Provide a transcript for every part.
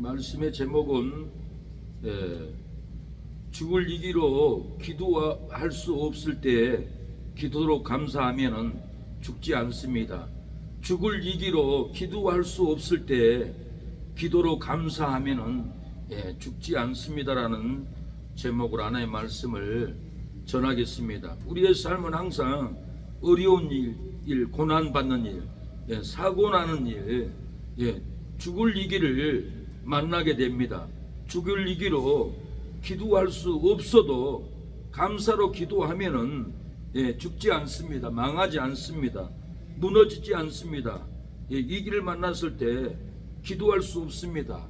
말씀의 제목은 죽을 이기로 기도할 수 없을 때 기도로 감사하면은 죽지 않습니다. 죽을 이기로 기도할 수 없을 때 기도로 감사하면은 죽지 않습니다라는 제목으로 하나의 말씀을 전하겠습니다. 우리의 삶은 항상 어려운 일, 고난받는 일, 사고 나는 일, 죽을 이기를 만나게 됩니다. 죽을 이기로 기도할 수 없어도 감사로 기도하면은 죽지 않습니다. 망하지 않습니다. 무너지지 않습니다. 이 길을 만났을 때 기도할 수 없습니다.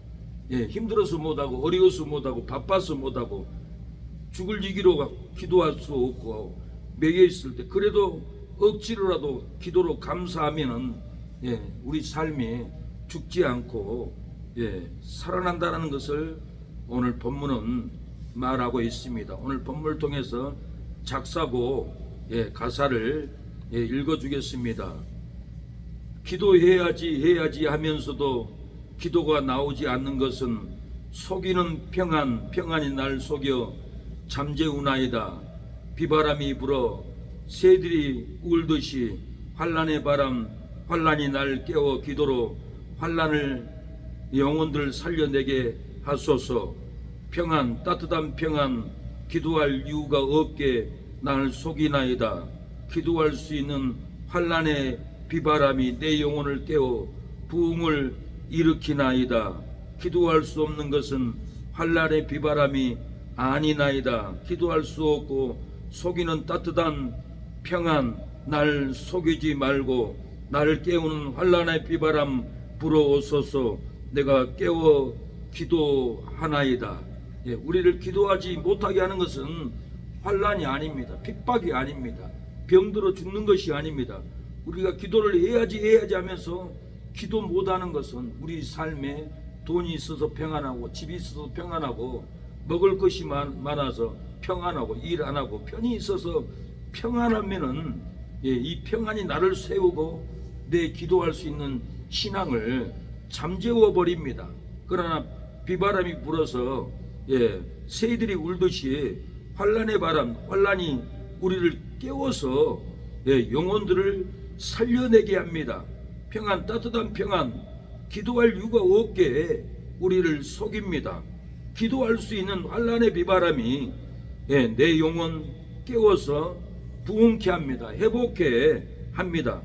힘들어서 못하고 어려워서 못하고 바빠서 못하고 죽을 이기로 기도할 수 없고 매여 있을 때 그래도 억지로라도 기도로 감사하면은 우리 삶이 죽지 않고 살아난다는 것을 오늘 본문은 말하고 있습니다. 오늘 본문을 통해서 작사고 가사를 읽어주겠습니다. 기도해야지 하면서도 기도가 나오지 않는 것은 속이는 평안이 날 속여 잠재우나이다. 비바람이 불어 새들이 울듯이 환란이 날 깨워 기도로 환란을 영혼들 살려내게 하소서. 평안, 따뜻한 평안, 기도할 이유가 없게 날 속이나이다. 기도할 수 있는 환란의 비바람이 내 영혼을 깨워 부흥을 일으키나이다. 기도할 수 없는 것은 환란의 비바람이 아니나이다. 기도할 수 없고 속이는 따뜻한 평안, 날 속이지 말고 나를 깨우는 환란의 비바람 불어오소서. 내가 깨워 기도하나이다. 우리를 기도하지 못하게 하는 것은 환란이 아닙니다. 핍박이 아닙니다. 병들어 죽는 것이 아닙니다. 우리가 기도를 해야지 하면서 기도 못하는 것은 우리 삶에 돈이 있어서 평안하고 집이 있어서 평안하고 먹을 것이 많아서 평안하고 일 안 하고 편이 있어서 평안하면은 이 평안이 나를 세우고 내 기도할 수 있는 신앙을 잠재워 버립니다. 그러나 비바람이 불어서 새들이 울듯이 환란이 우리를 깨워서 영혼들을 살려내게 합니다. 평안, 따뜻한 평안, 기도할 이유가 없게 우리를 속입니다. 기도할 수 있는 환란의 비바람이 내 영혼 깨워서 부흥케 합니다. 회복케 합니다.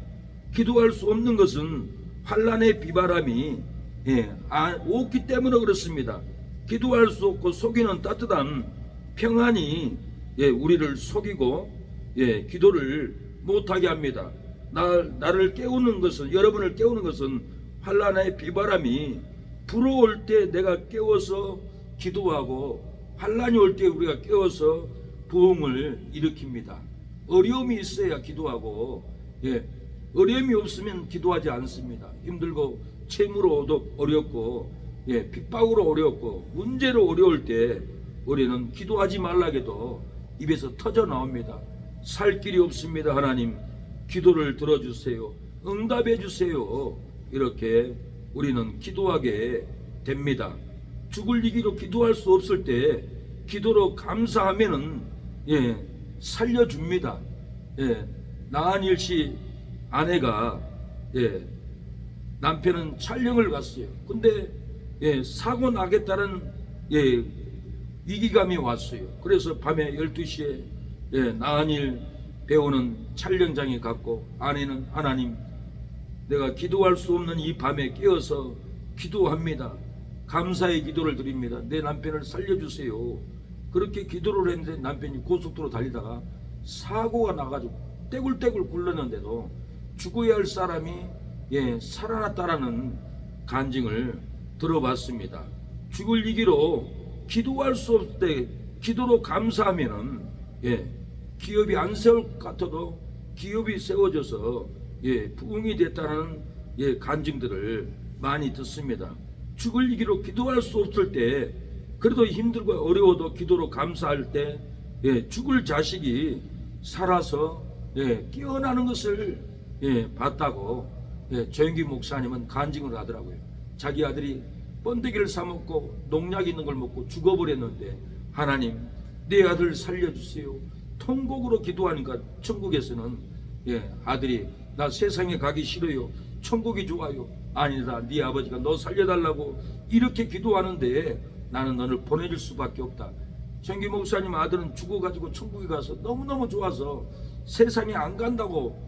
기도할 수 없는 것은 환란의 비바람이 없기 때문에 그렇습니다. 기도할 수 없고 속이는 따뜻한 평안이 우리를 속이고 기도를 못하게 합니다. 나를 깨우는 것은, 여러분을 깨우는 것은 환란의 비바람이 불어올 때 내가 깨워서 기도하고 환란이 올 때 우리가 깨워서 부흥을 일으킵니다. 어려움이 있어야 기도하고 어려움이 없으면 기도하지 않습니다. 힘들고 채무로 어렵고 핍박으로 어렵고 문제로 어려울 때 우리는 기도하지 말라게도 입에서 터져 나옵니다. 살 길이 없습니다. 하나님 기도를 들어주세요. 응답해 주세요. 이렇게 우리는 기도하게 됩니다. 죽을 이기로 기도할 수 없을 때 기도로 감사하면은 살려줍니다. 나한일 씨 아내가 남편은 촬영을 갔어요. 근데 사고 나겠다는 위기감이 왔어요. 그래서 밤에 12시에 나한일 배우는 촬영장에 갔고 아내는 하나님 내가 기도할 수 없는 이 밤에 깨어서 기도합니다. 감사의 기도를 드립니다. 내 남편을 살려주세요. 그렇게 기도를 했는데 남편이 고속도로 달리다가 사고가 나가지고 떼굴떼굴 굴렀는데도 죽어야 할 사람이 살아났다라는 간증을 들어봤습니다. 죽을 이기로 기도할 수 없을 때 기도로 감사하면은 기업이 안 세울 것 같아도 기업이 세워져서 부흥이 됐다는 간증들을 많이 듣습니다. 죽을 이기로 기도할 수 없을 때 그래도 힘들고 어려워도 기도로 감사할 때 죽을 자식이 살아서 깨어나는 것을 봤다고 조영기 목사님은 간증을 하더라고요. 자기 아들이 번데기를 사 먹고 농약 있는 걸 먹고 죽어버렸는데, 하나님 내 아들 살려주세요. 통곡으로 기도하니까 천국에서는 아들이 나 세상에 가기 싫어요, 천국이 좋아요. 아니다, 네 아버지가 너 살려달라고 이렇게 기도하는데 나는 너를 보내줄 수밖에 없다. 정기 목사님 아들은 죽어가지고 천국에 가서 너무너무 좋아서 세상에 안 간다고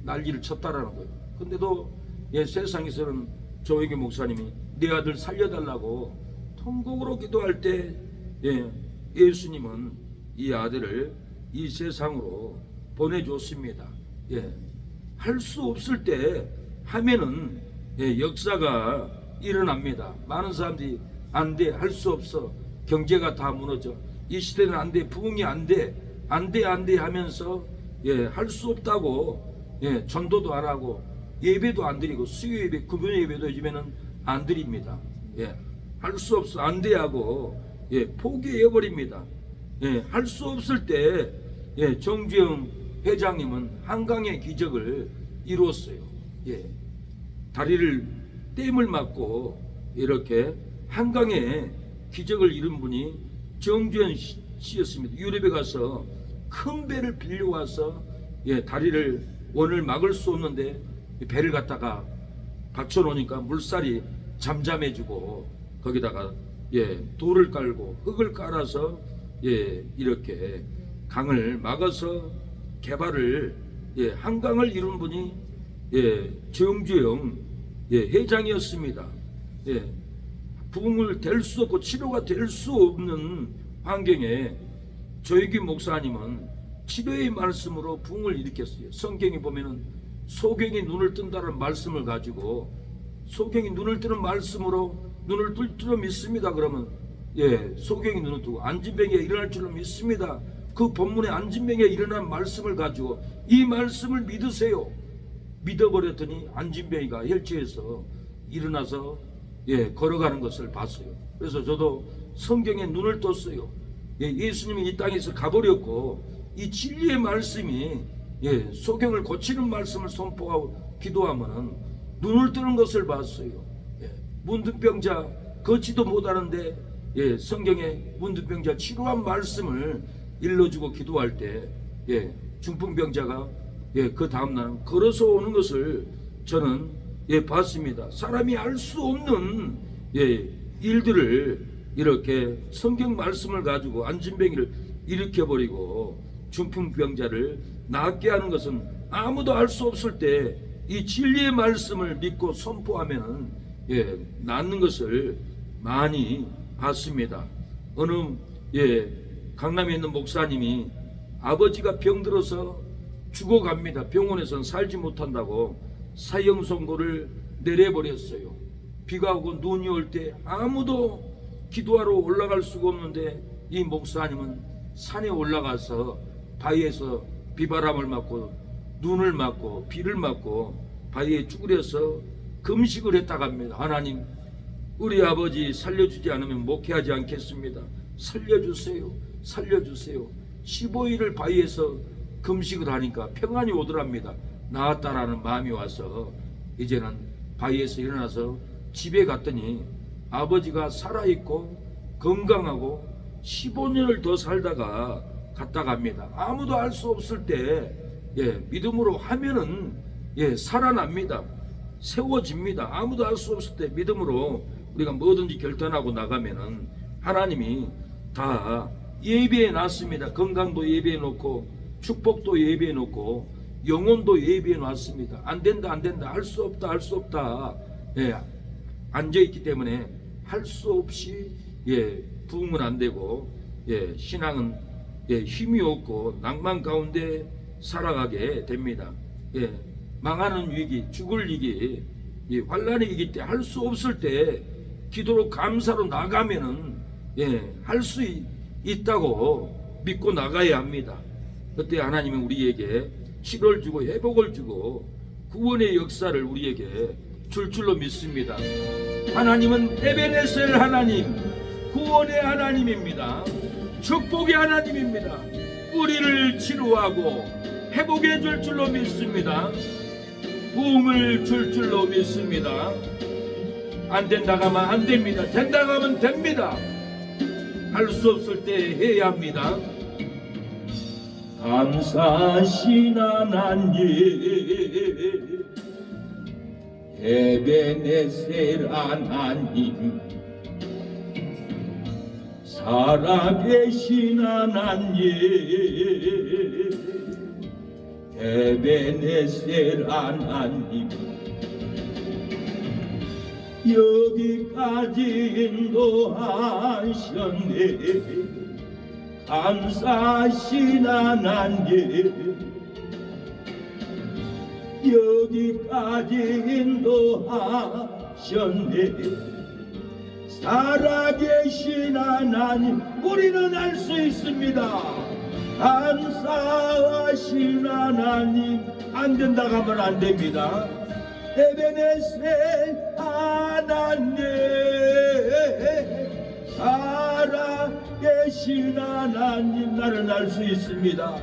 난리를 쳤다라는 거예요. 근데도 세상에서는 조혜교 목사님이 내 아들 살려달라고 통곡으로 기도할 때 예수님은 이 아들을 이 세상으로 보내줬습니다. 할 수 없을 때 하면은 역사가 일어납니다. 많은 사람들이 안 돼, 할 수 없어, 경제가 다 무너져, 이 시대는 안 돼, 부흥이 안 돼, 안 돼, 안 돼 하면서 할 수 없다고 전도도 안 하고 예배도 안 드리고, 수요 예배, 금요 예배도 요즘에는 안 드립니다. 할 수 없어, 안 돼 하고 포기해 버립니다. 할 수 없을 때 정주영 회장님은 한강의 기적을 이루었어요. 다리를 댐을 맞고 이렇게 한강에 기적을 이룬 분이 정주현 씨였습니다. 유럽에 가서 큰 배를 빌려와서 다리를 원을 막을 수 없는데 배를 갖다가 받쳐놓으니까 물살이 잠잠해지고 거기다가 돌을 깔고 흙을 깔아서 이렇게 강을 막아서 개발을 한강을 이룬 분이 정주영 회장이었습니다. 부흥을 될 수 없고 치료가 될 수 없는 환경에 조혜규 목사님은 치료의 말씀으로 부흥을 일으켰어요. 성경에 보면은 소경이 눈을 뜬다는 말씀을 가지고, 소경이 눈을 뜨는 말씀으로 눈을 뜰 줄로 믿습니다. 그러면 소경이 눈을 뜨고 안진병이가 일어날 줄로 믿습니다. 그 본문에 안진병이가 일어난 말씀을 가지고 이 말씀을 믿으세요. 믿어버렸더니 안진병이가 혈체에서 일어나서 걸어가는 것을 봤어요. 그래서 저도 성경에 눈을 떴어요. 예수님이 이 땅에서 가버렸고 이 진리의 말씀이 소경을 고치는 말씀을 선포하고 기도하면은 눈을 뜨는 것을 봤어요. 문둥병자 걷지도 못하는데 성경에 문둥병자 치료한 말씀을 일러주고 기도할 때 중풍병자가 그 다음날 걸어서 오는 것을 저는 봤습니다. 사람이 알 수 없는 일들을 이렇게 성경 말씀을 가지고 안진병이를 일으켜버리고 중풍병자를 낫게 하는 것은 아무도 알 수 없을 때 이 진리의 말씀을 믿고 선포하면은 낫는 것을 많이 봤습니다. 어느 강남에 있는 목사님이 아버지가 병들어서 죽어갑니다. 병원에서는 살지 못한다고 사형 선고를 내려버렸어요. 비가 오고 눈이 올 때 아무도 기도하러 올라갈 수가 없는데 이 목사님은 산에 올라가서 바위에서 비바람을 맞고 눈을 맞고 비를 맞고 바위에 쭈그려서 금식을 했다고 합니다. 하나님, 우리 아버지 살려주지 않으면 목회하지 않겠습니다. 살려주세요, 살려주세요. 15일을 바위에서 금식을 하니까 평안이 오더랍니다. 나았다라는 마음이 와서 이제는 바위에서 일어나서 집에 갔더니 아버지가 살아있고 건강하고 15년을 더 살다가 갔다 갑니다. 아무도 알 수 없을 때 믿음으로 하면은 살아납니다. 세워집니다. 아무도 알 수 없을 때 믿음으로 우리가 뭐든지 결단하고 나가면은 하나님이 다 예비해 놨습니다. 건강도 예비해 놓고 축복도 예비해 놓고 영혼도 예비해 놨습니다. 안 된다, 안 된다, 할 수 없다, 할 수 없다 앉아있기 때문에 할 수 없이 부흥은 안 되고 신앙은 힘이 없고 낭만 가운데 살아가게 됩니다. 망하는 위기, 죽을 위기, 환란의 위기 때 할 수 없을 때 기도로 감사로 나가면은 할 수 있다고 믿고 나가야 합니다. 그때 하나님은 우리에게 치료를 주고 회복을 주고 구원의 역사를 우리에게 줄 줄로 믿습니다. 하나님은 에베네셀 하나님, 구원의 하나님입니다. 축복의 하나님입니다. 우리를 치료하고 회복해 줄 줄로 믿습니다. 부흥을 줄 줄로 믿습니다. 안 된다고 하면 안 됩니다. 된다고 하면 됩니다. 할 수 없을 때 해야 합니다. 감사하신 하나님, 에베네셀 하나님, 살아계신 하나님, 에베네셀 하나님, 여기까지 인도하셨네. 감사하신 하나님, 여기까지 인도하셨네. 살아계신 하나님, 우리는 알 수 있습니다. 감사하신 하나님, 안 된다고 하면 안 됩니다. 에베네셀 하나님, 살아계신 하나님, 나는 알 수 있습니다.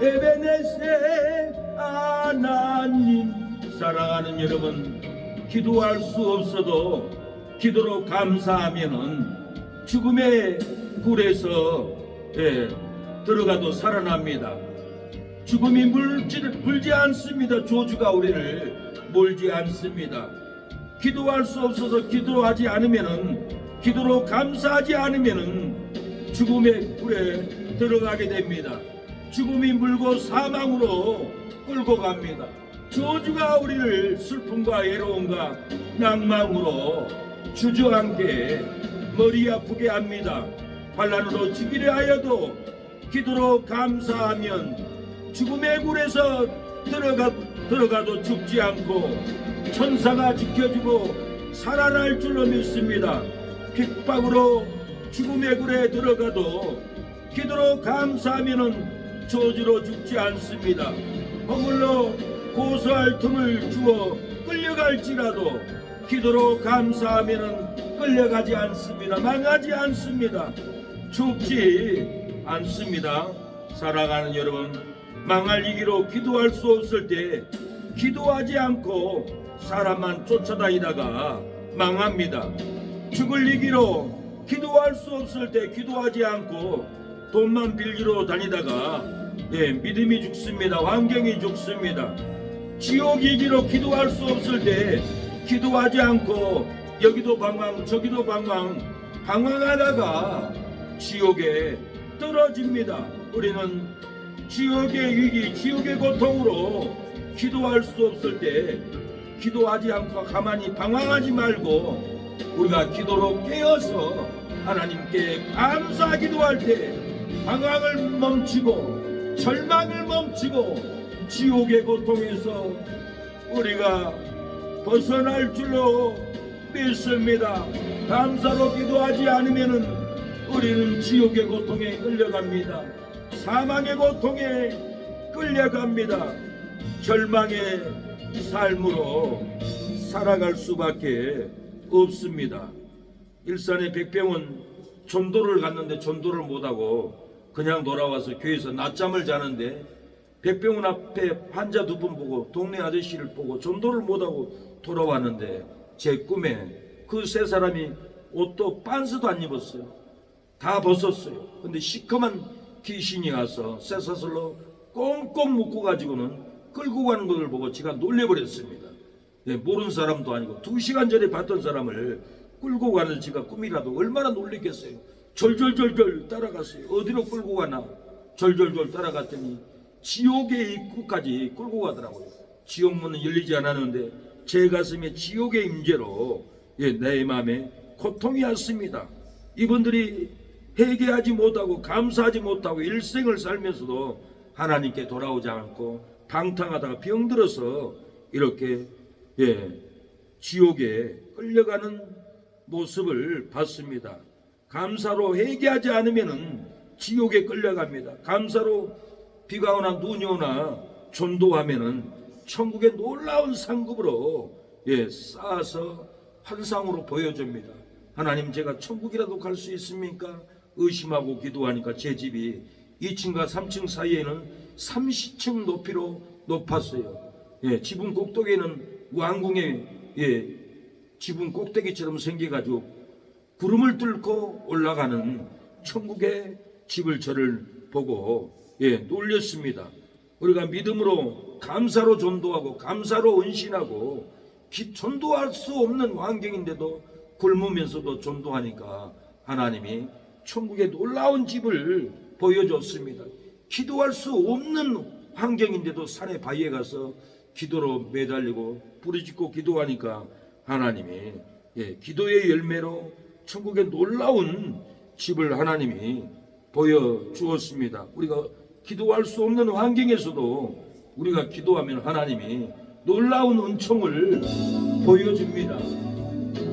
에베네셀 하나님. 사랑하는 여러분, 기도할 수 없어도 기도로 감사하면은 죽음의 굴에서 들어가도 살아납니다. 죽음이 물지 않습니다. 저주가 우리를 몰지 않습니다. 기도할 수 없어서 기도하지 않으면은, 기도로 감사하지 않으면은 죽음의 굴에 들어가게 됩니다. 죽음이 물고 사망으로 끌고 갑니다. 저주가 우리를 슬픔과 외로움과 낭망으로 주저앉게 머리 아프게 합니다. 환난으로 죽이려 하여도 기도로 감사하면 죽음의 굴에서 들어가도 죽지 않고 천사가 지켜주고 살아날 줄로 믿습니다. 핍박으로 죽음의 굴에 들어가도 기도로 감사하면 저주로 죽지 않습니다. 허물로 고소할 틈을 주어 끌려갈지라도 기도로 감사하면 끌려가지 않습니다. 망하지 않습니다. 죽지 않습니다. 살아가는 여러분, 망할 이기로 기도할 수 없을 때 기도하지 않고 사람만 쫓아다니다가 망합니다. 죽을 이기로 기도할 수 없을 때 기도하지 않고 돈만 빌리러 다니다가 믿음이 죽습니다. 환경이 죽습니다. 지옥 이기로 기도할 수 없을 때 기도하지 않고 여기도 방황 저기도 방황하다가 지옥에 떨어집니다. 우리는 지옥의 위기, 지옥의 고통으로 기도할 수 없을 때 기도하지 않고 가만히 방황하지 말고 우리가 기도로 깨어서 하나님께 감사 기도할 때 방황을 멈추고 절망을 멈추고 지옥의 고통에서 우리가 벗어날 줄로 믿습니다. 감사로 기도하지 않으면 우리는 지옥의 고통에 끌려갑니다. 사망의 고통에 끌려갑니다. 절망의 삶으로 살아갈 수밖에 없습니다. 일산의 백병은 전도를 갔는데 전도를 못하고 그냥 돌아와서 교회에서 낮잠을 자는데 백병원 앞에 환자 두 분 보고 동네 아저씨를 보고 전도를 못하고 돌아왔는데 제 꿈에 그 세 사람이 옷도 빤스도 안 입었어요. 다 벗었어요. 근데 시커먼 귀신이 와서 쇠사슬로 꽁꽁 묶고 가지고는 끌고 가는 것을 보고 제가 놀래버렸습니다. 모르는 사람도 아니고 2시간 전에 봤던 사람을 끌고 가는 제가 꿈이라도 얼마나 놀랬겠어요. 절절절절 따라갔어요. 어디로 끌고 가나 절절절 따라갔더니 지옥의 입구까지 끌고 가더라고요. 지옥문은 열리지 않았는데 제 가슴에 지옥의 임재로 내 마음에 고통이 왔습니다. 이분들이 회개하지 못하고 감사하지 못하고 일생을 살면서도 하나님께 돌아오지 않고 방탕하다가 병들어서 이렇게 지옥에 끌려가는 모습을 봤습니다. 감사로 회개하지 않으면 지옥에 끌려갑니다. 감사로 비가 오나 눈이 오나 전도하면은 천국의 놀라운 상급으로 쌓아서 환상으로 보여줍니다. 하나님, 제가 천국이라도 갈 수 있습니까? 의심하고 기도하니까 제 집이 2층과 3층 사이에는 30층 높이로 높았어요. 지붕 꼭대기에는 왕궁의 지붕 꼭대기처럼 생겨가지고 구름을 뚫고 올라가는 천국의 집을 저를 보고 놀렸습니다. 우리가 믿음으로 감사로 전도하고 감사로 헌신하고 전도할 수 없는 환경인데도 굶으면서도 전도하니까 하나님이 천국의 놀라운 집을 보여줬습니다. 기도할 수 없는 환경인데도 산에 바위에 가서 기도로 매달리고 부르짖고 기도하니까 하나님이 기도의 열매로 천국의 놀라운 집을 하나님이 보여주었습니다. 우리가 기도할 수 없는 환경에서도 우리가 기도하면 하나님이 놀라운 은총을 보여줍니다.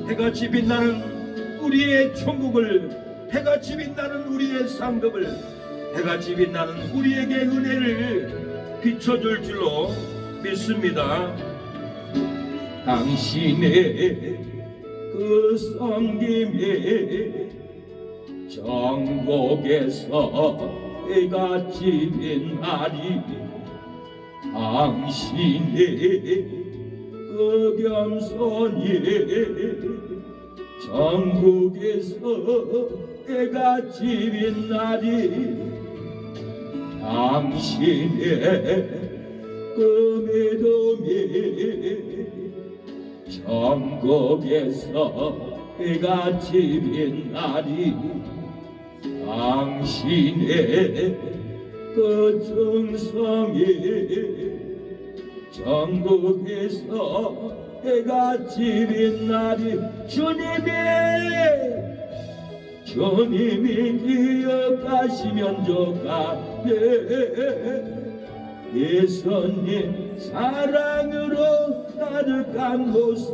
해같이 빛나는 우리의 천국을, 해같이 빛나는 우리의 상급을, 해같이 빛나는 우리에게 은혜를 비춰줄 줄로 믿습니다. 당신의 그 섬김에 전국에서 해같이 빛나리, 당신의 그 겸손이 전국에서 해같이 빛나리, 당신의 그 믿음이 전국에서 해같이 빛나리, 당신의 그 정성이 전국에서 해같이 빛나리, 주님이 기억하시면 좋겠네. 예수님 사랑으로 가득한 모습,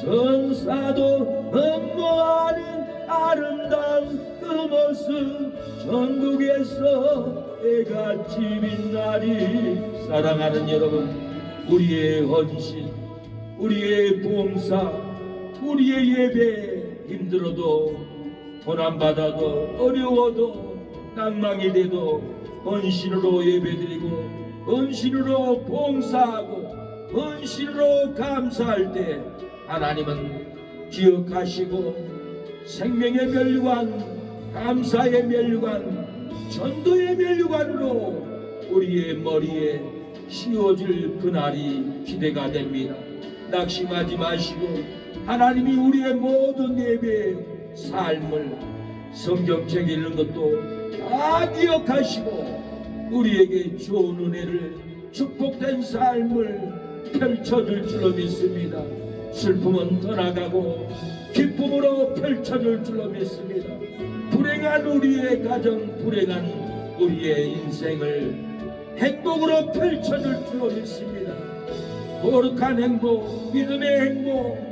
전사도 흠모하는 아름다운 그 모습, 전국에서 해같이 빛나리. 사랑하는 여러분, 우리의 헌신, 우리의 봉사, 우리의 예배, 힘들어도 고난받아도 어려워도 낭망이 돼도 헌신으로 예배드리고 헌신으로 봉사하고 헌신으로 감사할 때 하나님은 기억하시고 생명의 멸류관, 감사의 멸류관, 전도의 멸류관으로 우리의 머리에 씌워질 그날이 기대가 됩니다. 낙심하지 마시고 하나님이 우리의 모든 예배 삶을 성경책 읽는 것도 다 기억하시고 우리에게 좋은 은혜를, 축복된 삶을 펼쳐줄 줄로 믿습니다. 슬픔은 떠나가고 기쁨으로 펼쳐줄 줄로 믿습니다. 불행한 우리의 가정, 불행한 우리의 인생을 행복으로 펼쳐줄 줄로 믿습니다. 거룩한 행복, 믿음의 행복,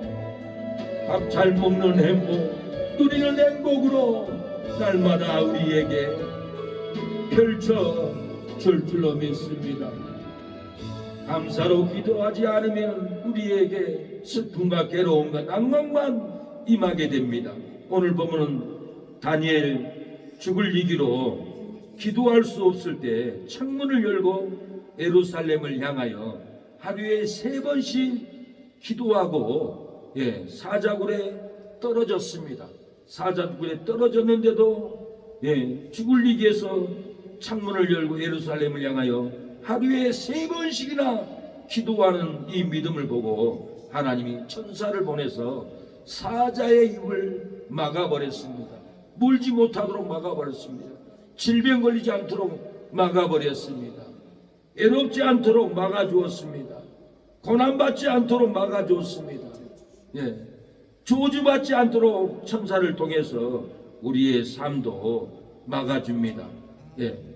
밥 잘 먹는 행복, 누리는 행복으로 날마다 우리에게 펼쳐줄 줄로 믿습니다. 감사로 기도하지 않으면 우리에게 슬픔과 괴로움과 낭만만 임하게 됩니다. 오늘 보면은 다니엘 죽을 위기로 기도할 수 없을 때 창문을 열고 예루살렘을 향하여 하루에 3번씩 기도하고 사자굴에 떨어졌습니다. 사자굴에 떨어졌는데도 죽을 위기에서 창문을 열고 예루살렘을 향하여 하루에 3번씩이나 기도하는 이 믿음을 보고 하나님이 천사를 보내서 사자의 입을 막아버렸습니다. 물지 못하도록 막아버렸습니다. 질병 걸리지 않도록 막아버렸습니다. 애롭지 않도록 막아주었습니다. 고난받지 않도록 막아주었습니다. 저주받지 않도록 천사를 통해서 우리의 삶도 막아줍니다.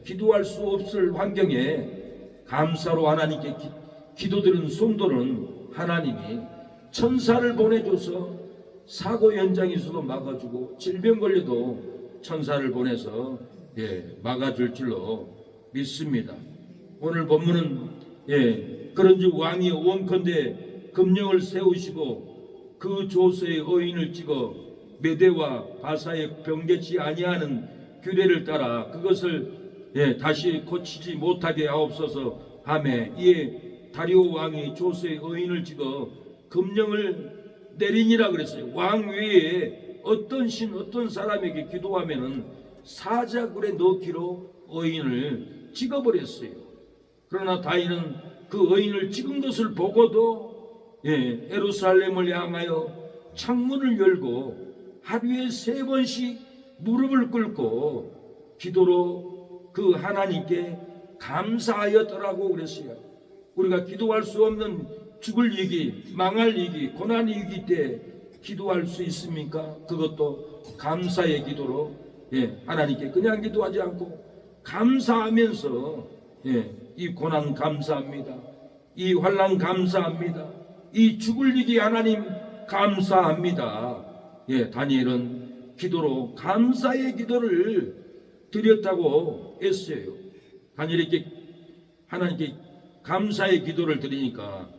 기도할 수 없을 환경에 감사로 하나님께 기도드리는 성도는 하나님이 천사를 보내줘서 사고 현장에서도 막아주고 질병 걸려도 천사를 보내서 막아줄 줄로 믿습니다. 오늘 본문은 그런즉 왕이 원컨대 금령을 세우시고 그 조서의 의인을 찍어 메대와 바사에 병개치 아니하는 규례를 따라 그것을 다시 고치지 못하게 하옵소서 하매 이에 다리오 왕이 조서의 의인을 찍어 금령을 내리니라 그랬어요. 왕 외에 어떤 신 어떤 사람에게 기도하면은 사자굴에 넣기로 의인을 찍어버렸어요. 그러나 다윗은 그 의인을 찍은 것을 보고도 예루살렘을 향하여 창문을 열고 하루에 3번씩 무릎을 꿇고 기도로 그 하나님께 감사하였더라고 그랬어요. 우리가 기도할 수 없는 죽을 위기, 망할 위기, 고난 위기 때 기도할 수 있습니까? 그것도 감사의 기도로 하나님께 그냥 기도하지 않고 감사하면서 이 고난 감사합니다. 이 환난 감사합니다. 이 죽을 위기 하나님 감사합니다. 다니엘은 기도로 감사의 기도를 드렸다고 했어요. 다니엘에게 하나님께 감사의 기도를 드리니까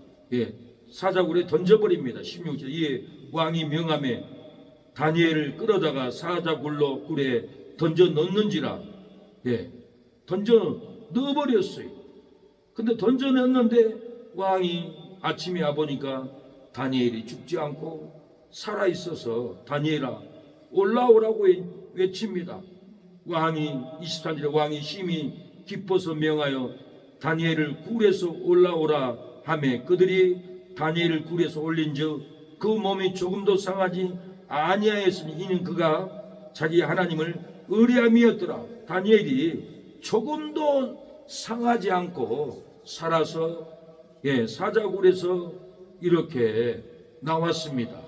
사자굴에 던져버립니다. 16절 이에 왕이 명함에 다니엘을 끌어다가 사자굴로 굴에 던져 넣는지라 던져 넣어버렸어요. 근데 던져 넣었는데 왕이 아침에 와보니까 다니엘이 죽지 않고 살아있어서 다니엘아 올라오라고 외칩니다. 왕이 23절에 왕이 심히 기뻐서 명하여 다니엘을 굴에서 올라오라 하매 그들이 다니엘을 굴에서 올린즉 그 몸이 조금도 상하지 아니하였으니 이는 그가 자기 하나님을 의뢰함이었더라. 다니엘이 조금도 상하지 않고 살아서 사자굴에서 이렇게 나왔습니다.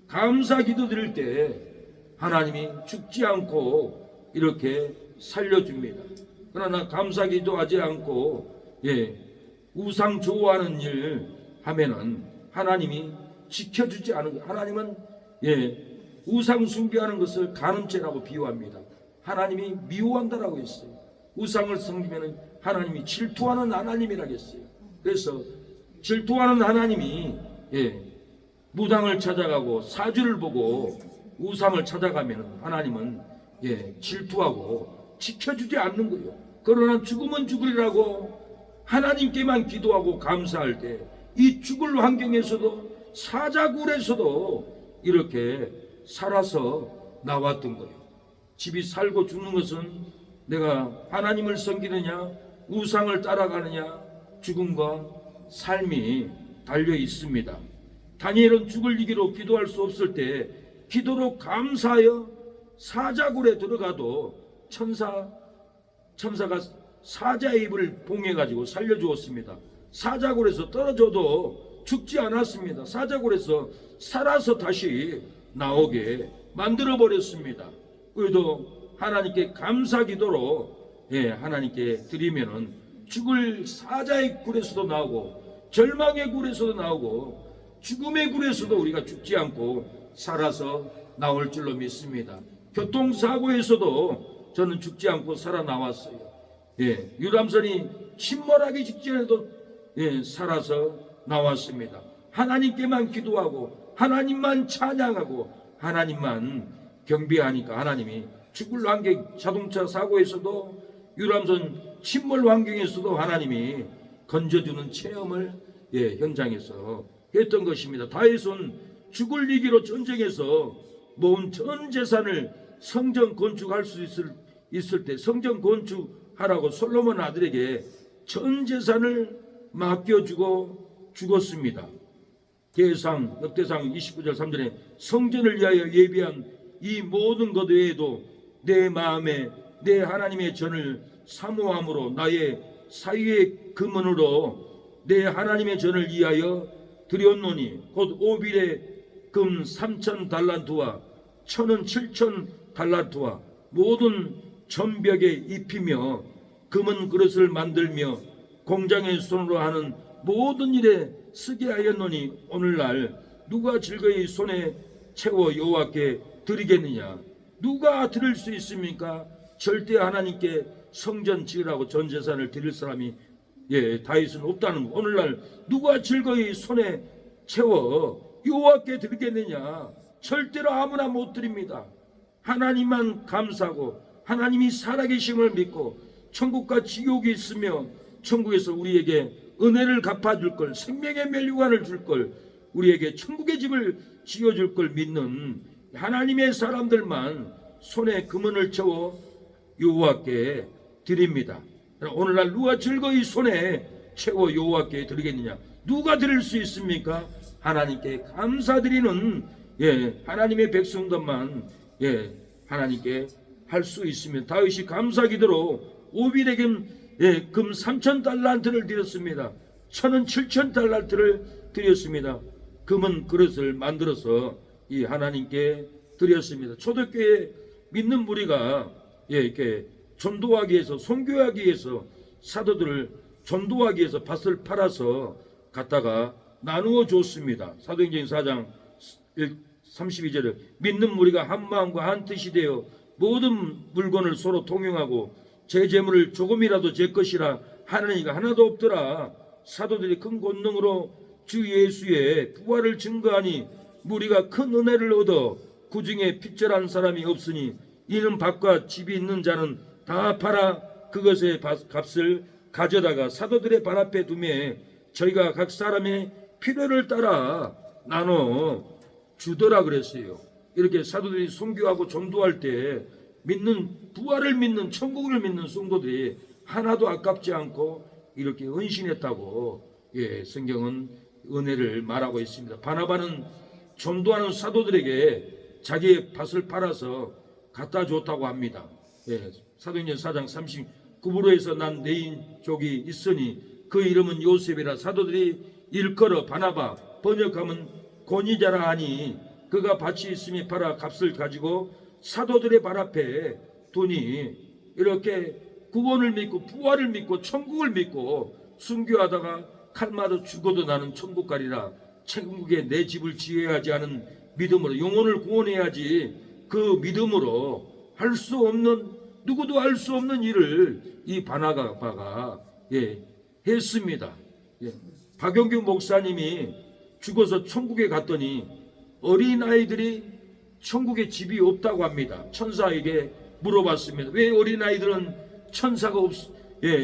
감사 기도 드릴 때 하나님이 죽지 않고 이렇게 살려줍니다. 그러나 감사 기도하지 않고 우상 좋아하는 일 하면은 하나님이 지켜주지 않은 거예요. 하나님은 우상 숭배하는 것을 간음죄라고 비유합니다. 하나님이 미워한다라고 했어요. 우상을 섬기면은 하나님이 질투하는 하나님이라고 했어요. 그래서 질투하는 하나님이 무당을 찾아가고 사주를 보고 우상을 찾아가면 하나님은 질투하고 지켜주지 않는 거예요. 그러나 죽으면 죽으리라고 하나님께만 기도하고 감사할 때 이 죽을 환경에서도 사자굴에서도 이렇게 살아서 나왔던 거예요. 집이 살고 죽는 것은 내가 하나님을 섬기느냐 우상을 따라가느냐 죽음과 삶이 달려 있습니다. 다니엘은 죽을 위기로 기도할 수 없을 때 기도로 감사하여 사자굴에 들어가도 천사가 사자의 입을 봉해가지고 살려주었습니다. 사자굴에서 떨어져도 죽지 않았습니다. 사자굴에서 살아서 다시 나오게 만들어버렸습니다. 우리도 하나님께 감사 기도로 하나님께 드리면은 죽을 사자의 굴에서도 나오고 절망의 굴에서도 나오고 죽음의 굴에서도 우리가 죽지 않고 살아서 나올 줄로 믿습니다. 교통사고에서도 저는 죽지 않고 살아나왔어요. 유람선이 침몰하기 직전에도 살아서 나왔습니다. 하나님께만 기도하고 하나님만 찬양하고 하나님만 경배하니까 하나님이 죽을 환경 자동차 사고에서도 유람선 침몰 환경에서도 하나님이 건져주는 체험을 현장에서 했던 것입니다. 다윗은 죽을 위기로 전쟁에서 모은 전 재산을 성전 건축할 수 있을 때 성전 건축하라고 솔로몬 아들에게 전 재산을 맡겨주고 죽었습니다. 계상 역대상 29절 3절에 성전을 위하여 예비한 이 모든 것 외에도 내 마음에 내 하나님의 전을 사모함으로 나의 사위의 금은으로 내 하나님의 전을 위하여 드렸노니 곧 오빌의 금 3,000 달란트와 천은 7,000 달란트와 모든 전벽에 입히며 금은 그릇을 만들며 공장의 손으로 하는 모든 일에 쓰게 하였노니 오늘날 누가 즐거이 손에 채워 여호와께 드리겠느냐? 누가 드릴 수 있습니까? 절대 하나님께 성전 지으라고 전 재산을 드릴 사람이 다윗은 없다는 거. 오늘날 누가 즐거이 손에 채워 여호와께 드리겠느냐? 절대로 아무나 못 드립니다. 하나님만 감사하고 하나님이 살아계심을 믿고 천국과 지옥이 있으며 천국에서 우리에게 은혜를 갚아줄 걸, 생명의 멸류관을 줄 걸, 우리에게 천국의 집을 지어줄 걸 믿는 하나님의 사람들만 손에 금은을 채워 여호와께 드립니다. 오늘날 누가 즐거이 손에 채워 여호와께 드리겠느냐? 누가 드릴 수 있습니까? 하나님께 감사드리는 하나님의 백성들만 하나님께 할 수 있으면, 다윗이 감사기도로 오비데게 금 3,000달란트를 드렸습니다. 천은 7,000달란트를 드렸습니다. 금은 그릇을 만들어서 이 하나님께 드렸습니다. 초대교회 믿는 무리가 이렇게 전도하기 위해서, 선교하기 위해서, 사도들을 전도하기 위해서 밭을 팔아서 갖다가 나누어 줬습니다. 사도행전 4장 32절에 믿는 무리가 한 마음과 한 뜻이 되어 모든 물건을 서로 통용하고 제 재물을 조금이라도 제 것이라 하는 이가 하나도 없더라. 사도들이 큰 권능으로 주 예수의 부활을 증거하니 무리가 큰 은혜를 얻어 그 중에 핏절한 사람이 없으니 이는 밭과 집이 있는 자는 다 팔아 그것의 값을 가져다가 사도들의 발 앞에 두매 저희가 각 사람의 필요를 따라 나눠 주더라 그랬어요. 이렇게 사도들이 선교하고 전도할 때 믿는, 부활을 믿는, 천국을 믿는 성도들이 하나도 아깝지 않고 이렇게 헌신했다고 성경은 은혜를 말하고 있습니다. 바나바는 전도하는 사도들에게 자기의 밭을 팔아서 갖다 줬다고 합니다. 사도행전 4장 39부로에서 난 내인족이 있으니 그 이름은 요셉이라 사도들이 일컬어 바나바, 번역하면 권위자라 하니 그가 밭이 있음이 팔아 값을 가지고 사도들의 발 앞에 두니 이렇게 구원을 믿고 부활을 믿고 천국을 믿고 순교하다가 칼 맞아 죽어도 나는 천국 가리라. 천국에 내 집을 지어야지 하는 믿음으로 영혼을 구원해야지 그 믿음으로 할 수 없는, 누구도 할 수 없는 일을 이 바나바가 했습니다. 박영규 목사님이 죽어서 천국에 갔더니 어린아이들이 천국에 집이 없다고 합니다. 천사에게 물어봤습니다. 왜 어린아이들은 천사가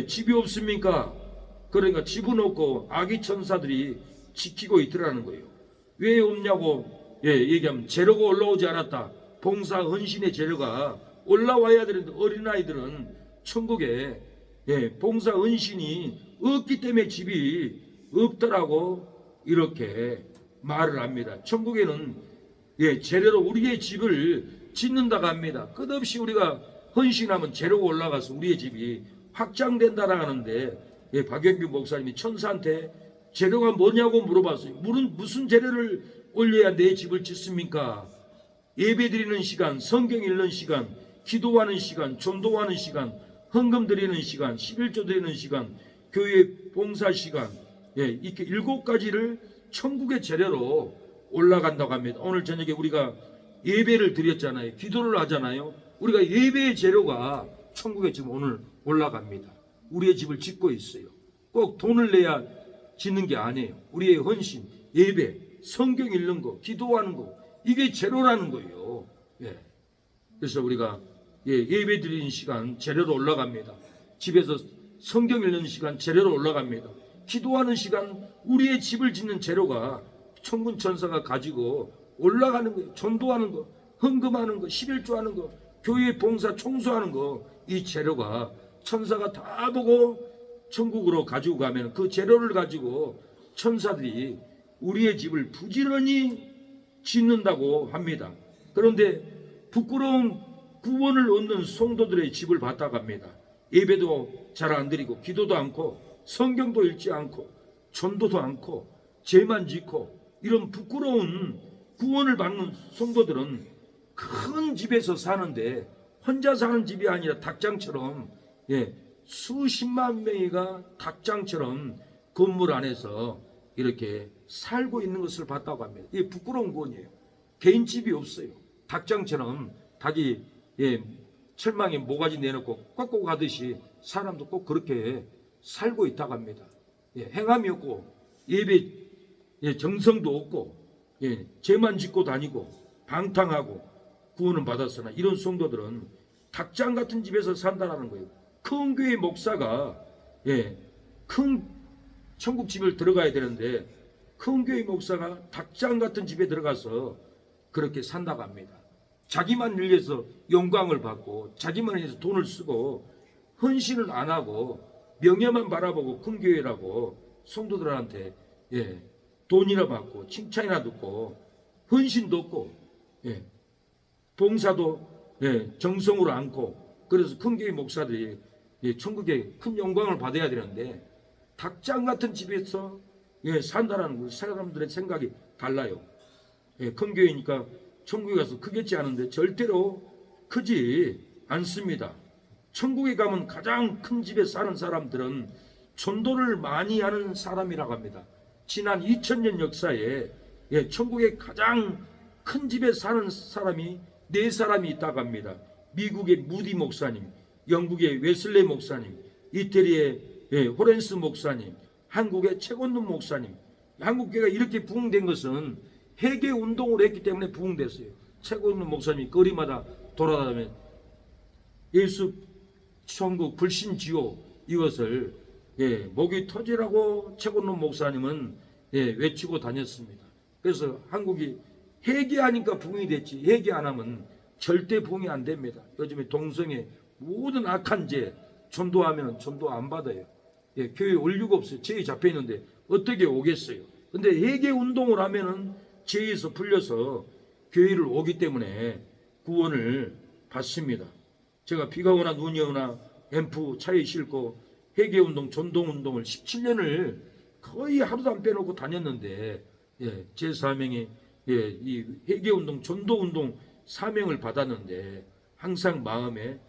집이 없습니까? 그러니까 집은 없고 아기 천사들이 지키고 있더라는 거예요. 왜 없냐고 얘기하면 재료가 올라오지 않았다. 봉사 헌신의 재료가 올라와야 되는데 어린아이들은 천국에 봉사 헌신이 없기 때문에 집이 없더라고 이렇게 말을 합니다. 천국에는 재료로 우리의 집을 짓는다고 합니다. 끝없이 우리가 헌신하면 재료가 올라가서 우리의 집이 확장된다라 하는데 박영규 목사님이 천사한테 재료가 뭐냐고 물어봤어요. 무슨 재료를 올려야 내 집을 짓습니까? 예배 드리는 시간, 성경 읽는 시간, 기도하는 시간, 전도하는 시간, 헌금 드리는 시간, 11조 드리는 시간, 교회 봉사 시간, 이렇게 7가지를 천국의 재료로 올라간다고 합니다. 오늘 저녁에 우리가 예배를 드렸잖아요. 기도를 하잖아요. 우리가 예배의 재료가 천국에 지금 오늘 올라갑니다. 우리의 집을 짓고 있어요. 꼭 돈을 내야 짓는 게 아니에요. 우리의 헌신, 예배, 성경 읽는 거, 기도하는 거, 이게 재료라는 거예요. 그래서 우리가 예배 드리는 시간 재료로 올라갑니다. 집에서 성경 읽는 시간 재료로 올라갑니다. 기도하는 시간 우리의 집을 짓는 재료가 천군 천사가 가지고 올라가는 거예요. 전도하는 거, 헌금하는 거, 11조 하는 거, 교회 봉사 청소하는 거, 이 재료가 천사가 다 보고 천국으로 가지고 가면 그 재료를 가지고 천사들이 우리의 집을 부지런히 짓는다고 합니다. 그런데 부끄러운 구원을 얻는 성도들의 집을 봤다고 합니다. 예배도 잘 안 드리고 기도도 않고 성경도 읽지 않고 전도도 않고 죄만 짓고 이런 부끄러운 구원을 받는 성도들은 큰 집에서 사는데 혼자 사는 집이 아니라 닭장처럼 수십만 명이가 닭장처럼 건물 안에서 이렇게 살고 있는 것을 봤다고 합니다. 이게 부끄러운 구원이에요. 개인 집이 없어요. 닭장처럼 닭이 철망에 모가지 내놓고 꺾고 가듯이 사람도 꼭 그렇게 살고 있다고 합니다. 행함이 없고 예배 정성도 없고 죄만 짓고 다니고 방탕하고 구원은 받았으나 이런 성도들은 닭장 같은 집에서 산다는 거예요. 큰 교회 목사가 큰 천국 집을 들어가야 되는데 큰 교회 목사가 닭장 같은 집에 들어가서 그렇게 산다고 합니다. 자기만 위해서 영광을 받고 자기만 위해서 돈을 쓰고 헌신을 안 하고 명예만 바라보고 큰 교회라고 성도들한테 돈이나 받고 칭찬이나 듣고 헌신도 없고 봉사도 정성으로 않고 그래서 큰 교회 목사들이 천국에 큰 영광을 받아야 되는데 닭장 같은 집에서 산다라는 거 사람들의 생각이 달라요. 큰 교회니까 천국에 가서 크겠지 않은데 절대로 크지 않습니다. 천국에 가면 가장 큰 집에 사는 사람들은 전도를 많이 하는 사람이라고 합니다. 지난 2000년 역사에 천국에 가장 큰 집에 사는 사람이 4사람이 있다고 합니다. 미국의 무디 목사님, 영국의 웨슬레 목사님, 이태리의 호렌스 목사님, 한국의 최곤눈 목사님. 한국교회가 이렇게 부흥된 것은 회개 운동을 했기 때문에 부흥됐어요. 최곤눈 목사님이 거리마다 돌아다니면 예수 천국 불신 지옥 이것을 목이 터지라고 최곤눈 목사님은 외치고 다녔습니다. 그래서 한국이 회개하니까 부흥이 됐지 회개 안 하면 절대 부흥이 안 됩니다. 요즘에 동성애 모든 악한 죄 전도하면 전도 안 받아요. 교회에 올 이유가 없어요. 죄에 잡혀 있는데 어떻게 오겠어요. 근데 회개 운동을 하면은 죄에서 풀려서 교회를 오기 때문에 구원을 받습니다. 제가 비가 오나 눈이 오나 앰프 차에 싣고 회개 운동 전도 운동을 17년을 거의 하루도 안 빼놓고 다녔는데 제 사명이 이 회개 운동 전도 운동 사명을 받았는데 항상 마음에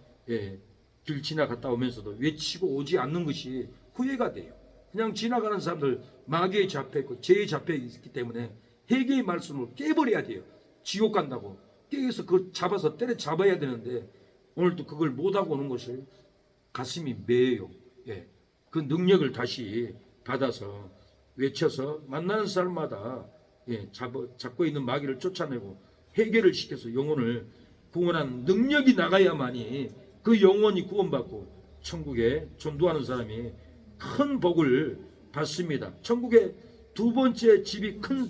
길 지나갔다 오면서도 외치고 오지 않는 것이 후회가 돼요. 그냥 지나가는 사람들 마귀에 잡혀있고 죄에 잡혀있기 때문에 회개의 말씀을 깨버려야 돼요. 지옥 간다고 깨서 그걸 잡아서 때려 잡아야 되는데 오늘도 그걸 못하고 오는 것을 가슴이 메요. 그 능력을 다시 받아서 외쳐서 만나는 사람마다 잡고 있는 마귀를 쫓아내고 해결을 시켜서 영혼을 구원한 능력이 나가야만이 그 영혼이 구원받고 천국에 전도하는 사람이 큰 복을 받습니다. 천국에 두 번째 집이 큰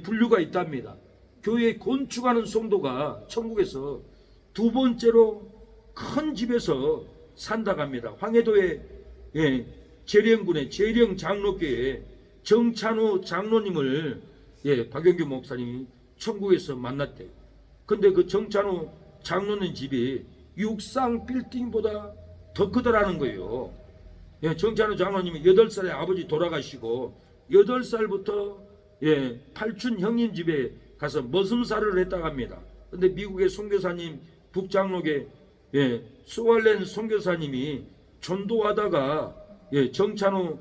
분류가 있답니다. 교회에 건축하는 성도가 천국에서 두 번째로 큰 집에서 산다고 합니다. 황해도의 재령군의 재령 장로교회 정찬우 장로님을 박영규 목사님이 천국에서 만났대요. 근데 그 정찬우 장로님 집이 육상 빌딩보다 더 크더라는 거예요. 정찬우 장로님이 8살에 아버지 돌아가시고 8살부터 팔춘 형님 집에 가서 머슴살을 했다고 합니다. 근데 미국의 선교사님 북장로계 수알렌 선교사님이 전도하다가 정찬우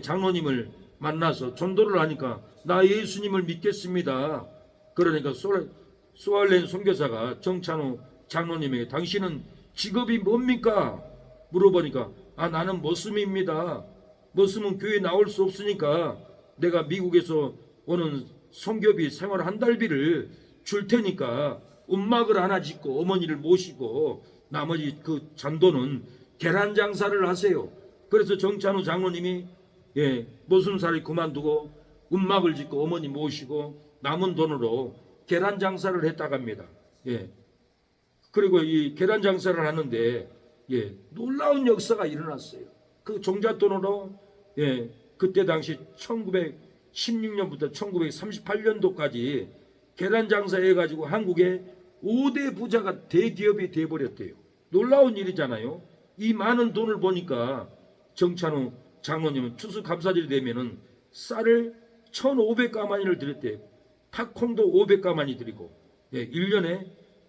장로님을 만나서 전도를 하니까 나 예수님을 믿겠습니다. 그러니까 수알렌 선교사가 정찬우 장로님에게 당신은 직업이 뭡니까? 물어보니까 나는 머슴입니다. 머슴은 교회 나올 수 없으니까 내가 미국에서 오는 선교비 생활 한 달비를 줄 테니까 움막을 하나 짓고 어머니를 모시고 나머지 그 잔돈은 계란 장사를 하세요. 그래서 정찬우 장로님이 머슴살이 그만두고 움막을 짓고 어머니 모시고 남은 돈으로 계란 장사를 했다고 합니다. 그리고 이 계란 장사를 하는데 놀라운 역사가 일어났어요. 그 종잣돈으로 그때 당시 1916년부터 1938년도까지 계란 장사해가지고 한국의 5대 부자가 대기업이 돼버렸대요. 놀라운 일이잖아요. 이 많은 돈을 보니까 정찬우 장로님은 추수감사절이 되면은 쌀을 1,500가마니를 드렸대요. 팥콩도 500가마니 드리고 1년에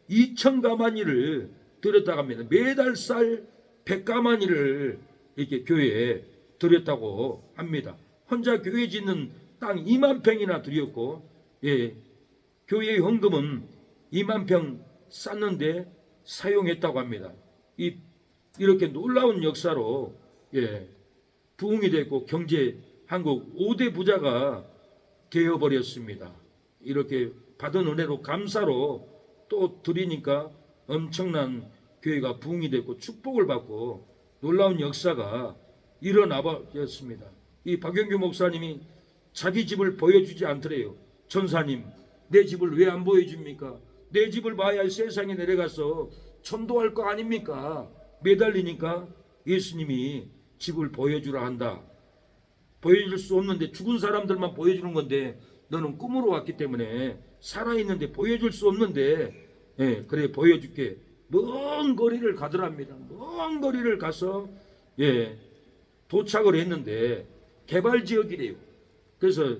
2,000가마니를 드렸다고 합니다. 매달 쌀 100가마니를 이렇게 교회에 드렸다고 합니다. 혼자 교회 짓는 땅 2만 평이나 드렸고 교회 헌금은 2만 평 쌌는데 사용했다고 합니다. 이렇게 놀라운 역사로 부흥이 됐고 경제 한국 5대 부자가 되어버렸습니다. 이렇게 받은 은혜로 감사로 또 드리니까 엄청난 교회가 부흥이 됐고 축복을 받고 놀라운 역사가 일어나버렸습니다. 이 박영규 목사님이 자기 집을 보여주지 않더래요. 전사님, 내 집을 왜 안 보여줍니까? 내 집을 봐야 세상에 내려가서 전도할 거 아닙니까? 매달리니까 예수님이 집을 보여주라 한다. 보여줄 수 없는데, 죽은 사람들만 보여주는 건데 너는 꿈으로 왔기 때문에 살아있는데 보여줄 수 없는데, 예, 그래 보여줄게. 먼 거리를 가더랍니다. 먼 거리를 가서, 예, 도착을 했는데 개발지역이래요. 그래서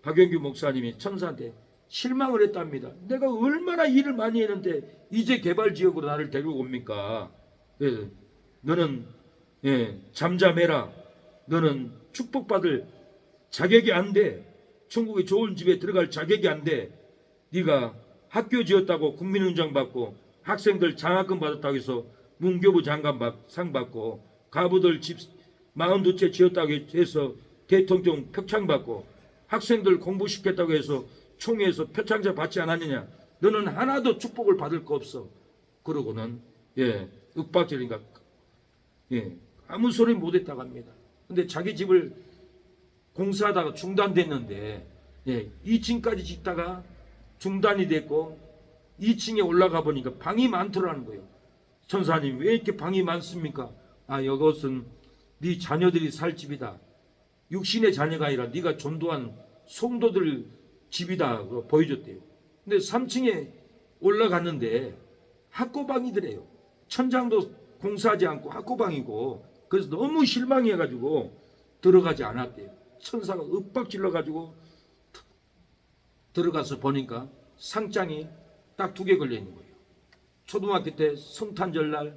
박영규 목사님이 천사한테 실망을 했답니다. 내가 얼마나 일을 많이 했는데 이제 개발지역으로 나를 데리고 옵니까? 예, 너는, 예, 잠잠해라. 너는 축복받을 자격이 안 돼. 천국의 좋은 집에 들어갈 자격이 안 돼. 네가 학교 지었다고 국민훈장 받고, 학생들 장학금 받았다고 해서 문교부 장관 상 받고, 가부들 집 42채 지었다고 해서 대통령 표창 받고, 학생들 공부시켰다고 해서 총회에서 표창장 받지 않았느냐? 너는 하나도 축복을 받을 거 없어. 그러고는, 예, 윽박지르니까, 예, 아무 소리 못했다고 합니다. 근데 자기 집을 공사하다가 중단됐는데, 예, 2층까지 짓다가 중단이 됐고 2층에 올라가 보니까 방이 많더라는 거예요. 천사님, 왜 이렇게 방이 많습니까? 아, 이것은 네 자녀들이 살 집이다. 육신의 자녀가 아니라 네가 전도한 성도들 집이다. 보여줬대요. 근데 3층에 올라갔는데 학고방이더래요. 천장도 공사하지 않고 학고방이고, 그래서 너무 실망해가지고 들어가지 않았대요. 천사가 윽박질러가지고 들어가서 보니까 상장이 딱 2개 걸려 있는 거예요. 초등학교 때 성탄절날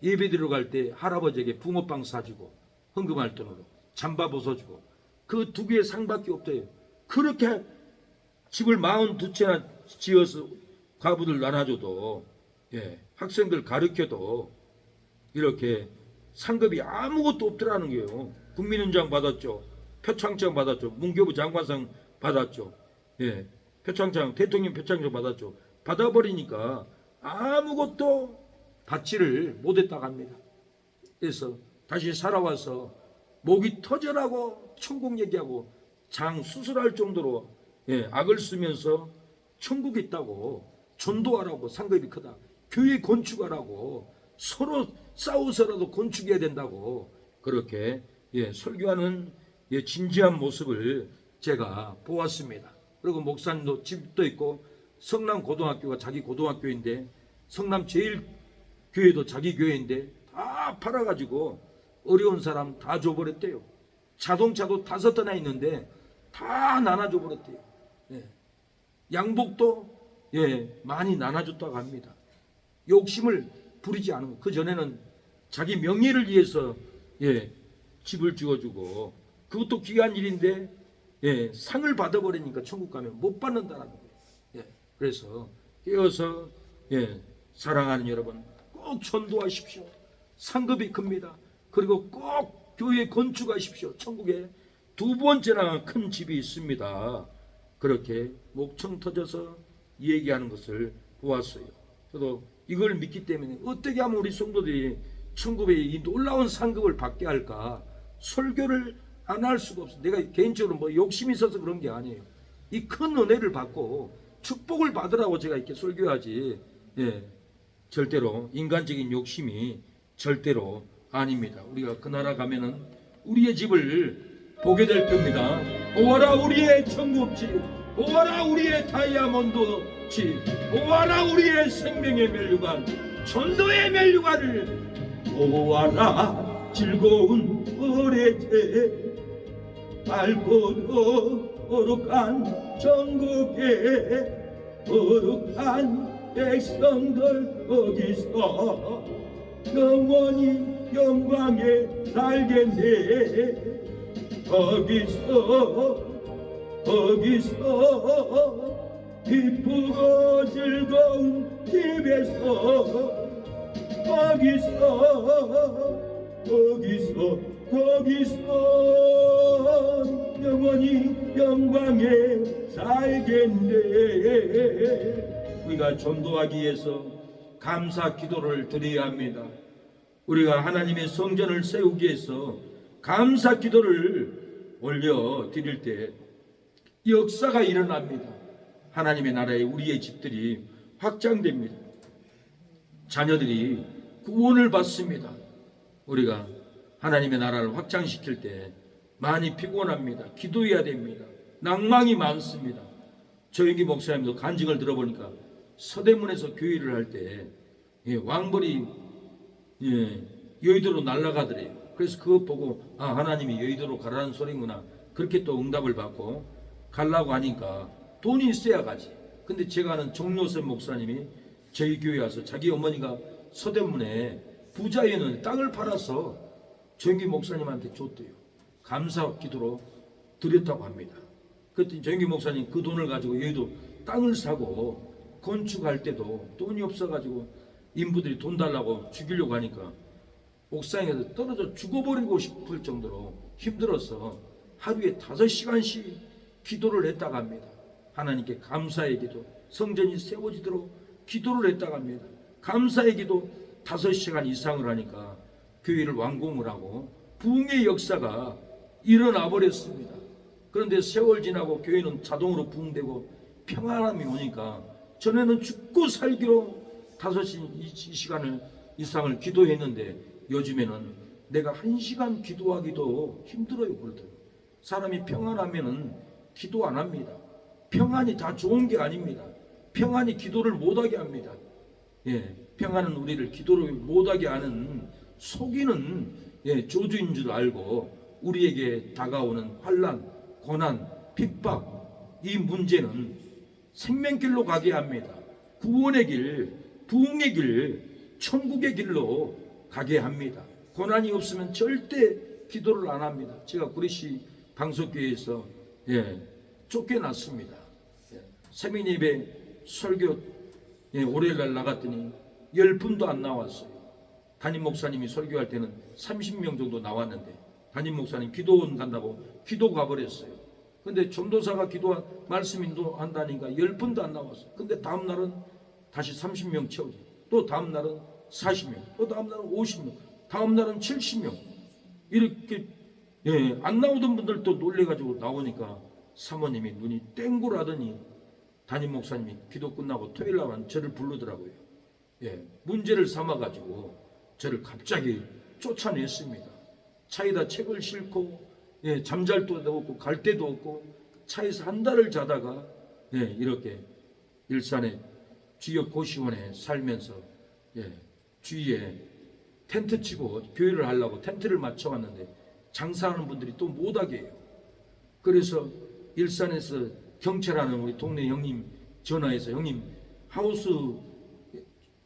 예배 들어갈 때 할아버지에게 붕어빵 사주고 헌금할 돈으로 잠바 벗어주고 그 2개의 상밖에 없대요. 그렇게 집을 42채나 지어서 과부들 나눠줘도, 예, 학생들 가르쳐도 이렇게 상급이 아무것도 없더라는 거예요. 국민훈장 받았죠. 표창장 받았죠. 문교부 장관상 받았죠. 예, 표창장, 대통령 표창장 받았죠. 받아버리니까 아무것도 받지를 못했다고 합니다. 그래서 다시 살아와서 목이 터져라고 천국 얘기하고 장 수술할 정도로, 예, 악을 쓰면서 천국에 있다고, 전도하라고, 상급이 크다, 교회 건축하라고, 서로 싸워서라도 건축해야 된다고 그렇게, 예, 설교하는, 예, 진지한 모습을 제가 보았습니다. 그리고 목사님도 집도 있고 성남고등학교가 자기 고등학교인데 성남제일교회도 자기 교회인데 다 팔아가지고 어려운 사람 다 줘버렸대요. 자동차도 5대나 있는데 다 나눠줘버렸대요. 예. 양복도, 예, 많이 나눠줬다고 합니다. 욕심을 부리지 않은 거. 그 전에는 자기 명예를 위해서, 예, 집을 지어주고, 그것도 귀한 일인데, 예, 상을 받아버리니까 천국 가면 못 받는다는 거예요. 예, 그래서 깨어서, 예, 사랑하는 여러분, 꼭 전도하십시오. 상급이 큽니다. 그리고 꼭 교회 건축하십시오. 천국에 2번째나 큰 집이 있습니다. 그렇게 목청 터져서 얘기하는 것을 보았어요. 저도 이걸 믿기 때문에 어떻게 하면 우리 성도들이 천국에 이 놀라운 상급을 받게 할까? 설교를 안 할 수가 없어. 내가 개인적으로 뭐 욕심이 있어서 그런 게 아니에요. 이 큰 은혜를 받고 축복을 받으라고 제가 이렇게 설교하지, 예, 절대로 인간적인 욕심이 절대로 아닙니다. 우리가 그 나라 가면은 우리의 집을 보게 될 겁니다. 오와라 우리의 천국집, 오와라 우리의 다이아몬드 집, 오와라 우리의 생명의 멸류관, 전도의 멸류관을 오와라. 즐거운 어레제 밝고 거룩한 전국에 거룩한 백성들 거기서 영원히 영광에 살겠네. 거기서 기쁘고 즐거운 집에서 거기서 영원히 영광에 살겠네. 우리가 전도하기 위해서 감사 기도를 드려야 합니다. 우리가 하나님의 성전을 세우기 위해서 감사 기도를 올려 드릴 때 역사가 일어납니다. 하나님의 나라에 우리의 집들이 확장됩니다. 자녀들이 구원을 받습니다. 우리가 하나님의 나라를 확장시킬 때 많이 피곤합니다. 기도해야 됩니다. 낭망이 많습니다. 조영기 목사님도 간증을 들어보니까 서대문에서 교회를 할 때 왕벌이 여의도로 날아가더래요. 그래서 그것 보고 하나님이 여의도로 가라는 소리구나. 그렇게 또 응답을 받고 가려고 하니까 돈이 있어야 가지. 근데 제가 아는 정노선 목사님이 저희 교회 와서 자기 어머니가 서대문에 부자였는데 땅을 팔아서 조영기 목사님한테 줬대요. 감사 기도로 드렸다고 합니다. 그랬더니 조영기 목사님 그 돈을 가지고 여의도 땅을 사고 건축할 때도 돈이 없어가지고 인부들이 돈 달라고 죽이려고 하니까 옥상에서 떨어져 죽어버리고 싶을 정도로 힘들어서 하루에 5시간씩 기도를 했다고 합니다. 하나님께 감사의 기도, 성전이 세워지도록 기도를 했다고 합니다. 감사의 기도 5시간 이상을 하니까 교회를 완공을 하고 부흥의 역사가 일어나 버렸습니다. 그런데 세월 지나고 교회는 자동으로 부흥되고 평안함이 오니까 전에는 죽고 살기로 5시간을 이상을 기도했는데 요즘에는 내가 1시간 기도하기도 힘들어요. 그러더라고요. 사람이 평안하면은 기도 안 합니다. 평안이 다 좋은 게 아닙니다. 평안이 기도를 못하게 합니다. 평안은 우리를 기도를 못하게 하는 속이는 조주인 줄 알고 우리에게 다가오는 환난, 고난, 핍박, 이 문제는 생명길로 가게 합니다. 구원의 길, 부흥의 길, 천국의 길로 가게 합니다. 고난이 없으면 절대 기도를 안 합니다. 제가 구리시 방석교회에서 쫓겨났습니다. 세미예배 설교 월요일날 나갔더니 10분도 안 나왔어요. 담임 목사님이 설교할 때는 30명 정도 나왔는데 담임 목사님 기도원 간다고 기도 가버렸어요. 근데 전도사가 기도한 말씀 인도한다니까 10분도 안 나왔어요. 근데 다음 날은 다시 30명 채우지. 또 다음 날은 40명, 또 다음 날은 50명, 다음 날은 70명. 이렇게 안 나오던 분들도 놀래가지고 나오니까 사모님이 눈이 땡굴하더니 담임 목사님이 기도 끝나고 토요일 날은 저를 부르더라고요. 문제를 삼아가지고 저를 갑자기 쫓아냈습니다. 차에다 책을 싣고 잠잘 데도 없고 갈 데도 없고 차에서 한 달을 자다가 이렇게 일산의 지역 고시원에 살면서 주위에 텐트 치고 교회를 하려고 텐트를 맞춰왔는데 장사하는 분들이 또 못하게 해요. 그래서 일산에서 경찰하는 우리 동네 형님 전화해서 형님 하우스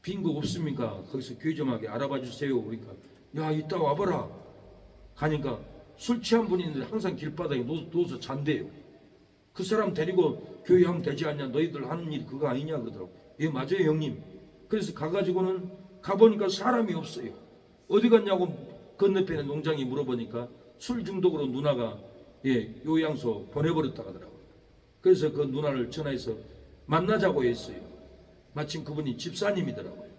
빈 거 없습니까? 거기서 교회 좀 하게 알아봐 주세요. 그러니까 야 이따 와봐라. 가니까 술 취한 분이 있는데 항상 길바닥에 누워서 잔대요. 그 사람 데리고 교회 하면 되지 않냐? 너희들 하는 일 그거 아니냐? 그러더라고. 예 맞아요 형님. 그래서 가가지고는 가보니까 사람이 없어요. 어디 갔냐고 건너편에 농장에 물어보니까 술 중독으로 누나가 요양소 보내버렸다 하더라고요. 그래서 그 누나를 전화해서 만나자고 했어요. 마침 그분이 집사님이더라고요.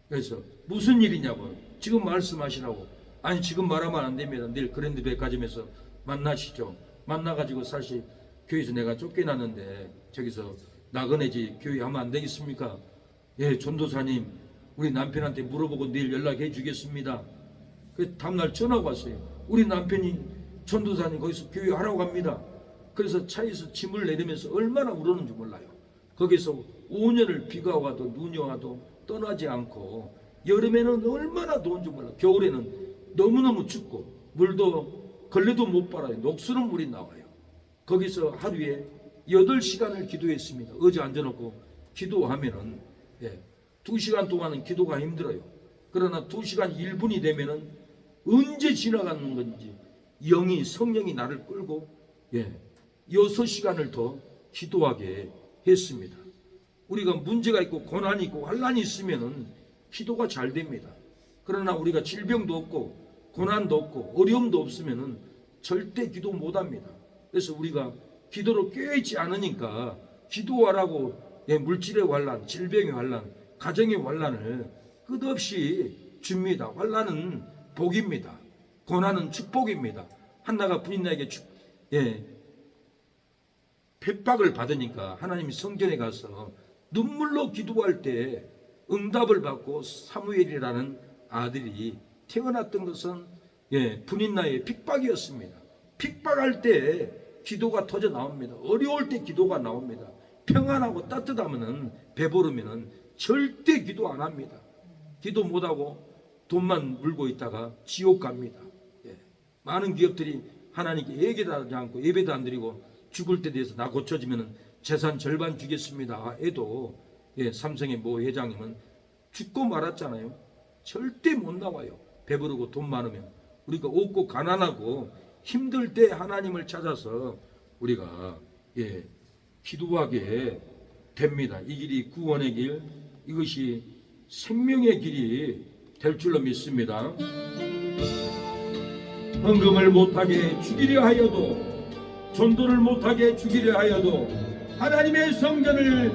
그래서 무슨 일이냐고 지금 말씀하시라고. 아니 지금 말하면 안 됩니다. 내일 그랜드 백화점에서 만나시죠. 만나가지고 사실 교회에서 내가 쫓겨났는데 저기서 나그네지 교회 하면 안 되겠습니까? 전도사님 우리 남편한테 물어보고 내일 연락해 주겠습니다. 그 다음날 전화가 왔어요. 우리 남편이 전도사님 거기서 교회 하라고 합니다. 그래서 차에서 짐을 내리면서 얼마나 울었는지 몰라요. 거기서 5년을 비가 와도 눈이 와도 떠나지 않고 여름에는 얼마나 더운지 몰라요. 겨울에는 너무너무 춥고 물도 걸레도 못 빨아요. 녹슬은 물이 나와요. 거기서 하루에 8시간을 기도했습니다. 어제 앉아놓고 기도하면은 2시간 동안은 기도가 힘들어요. 그러나 2시간 1분이 되면은 언제 지나가는 건지 성령이 나를 끌고 6시간을 더 기도하게 했습니다. 우리가 문제가 있고 고난이 있고 환난이 있으면은 기도가 잘 됩니다. 그러나 우리가 질병도 없고 고난도 없고 어려움도 없으면은 절대 기도 못합니다. 그래서 우리가 기도를 꾀있지 않으니까 기도하라고 물질의 환난, 질병의 환난, 가정의 환난을 끝없이 줍니다. 환난은 복입니다. 고난은 축복입니다. 한나가 부인에게 예, 핍박을 받으니까 하나님이 성전에 가서 눈물로 기도할 때 응답을 받고 사무엘이라는 아들이 태어났던 것은 분인나의 핍박이었습니다. 핍박할 때 기도가 터져 나옵니다. 어려울 때 기도가 나옵니다. 평안하고 따뜻하면은 배부르면은 절대 기도 안 합니다. 기도 못하고 돈만 물고 있다가 지옥 갑니다. 많은 기업들이 하나님께 얘기도 하지 않고 예배도 안 드리고 죽을 때 대해서 나 고쳐지면은 재산 절반 주겠습니다 해도 삼성의 모 회장님은 죽고 말았잖아요. 절대 못 나와요. 배부르고 돈 많으면. 우리가 없고 가난하고 힘들 때 하나님을 찾아서 우리가 기도하게 됩니다. 이 길이 구원의 길, 이것이 생명의 길이 될 줄로 믿습니다. 헌금을 못하게 죽이려 하여도, 전도를 못하게 죽이려 하여도, 하나님의 성전을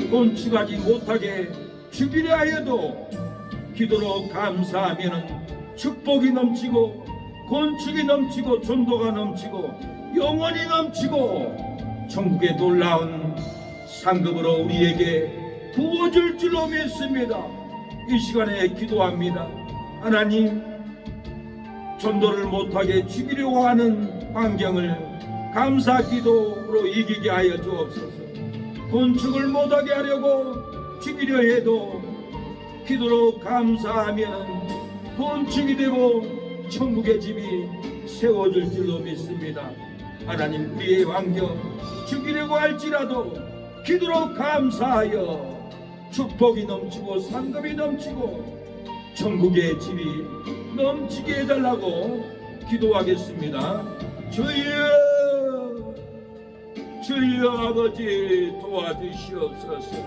건축하지 못하게 죽이려 하여도 기도로 감사하면 축복이 넘치고 건축이 넘치고 전도가 넘치고 영원히 넘치고 천국의 놀라운 상급으로 우리에게 부어줄 줄로 믿습니다. 이 시간에 기도합니다. 하나님, 전도를 못하게 죽이려고 하는 환경을 감사 기도로 이기게 하여 주옵소서. 건축을 못하게 하려고 죽이려 해도 기도로 감사하면 건축이 되고 천국의 집이 세워질 줄로 믿습니다. 하나님, 우리의 환경 죽이려고 할지라도 기도로 감사하여 축복이 넘치고 상급이 넘치고 천국의 집이 넘치게 해달라고 기도하겠습니다. 주여, 주여 아버지 도와주시옵소서.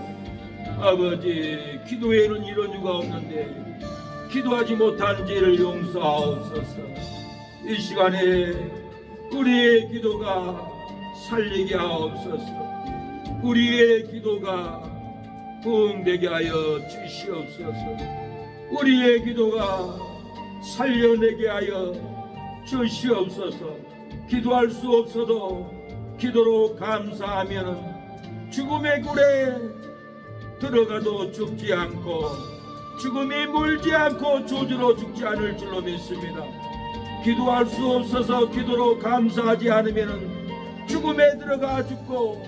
아버지, 기도에는 이런 이유가 없는데 기도하지 못한 죄를 용서하옵소서. 이 시간에 우리의 기도가 살리게 하옵소서. 우리의 기도가 부응되게 하여 주시옵소서. 우리의 기도가 살려내게 하여 주시옵소서. 기도할 수 없어도 기도로 감사하면 죽음의 굴에 들어가도 죽지 않고 죽음이 물지 않고 조주로 죽지 않을 줄로 믿습니다. 기도할 수 없어서 기도로 감사하지 않으면 죽음에 들어가 죽고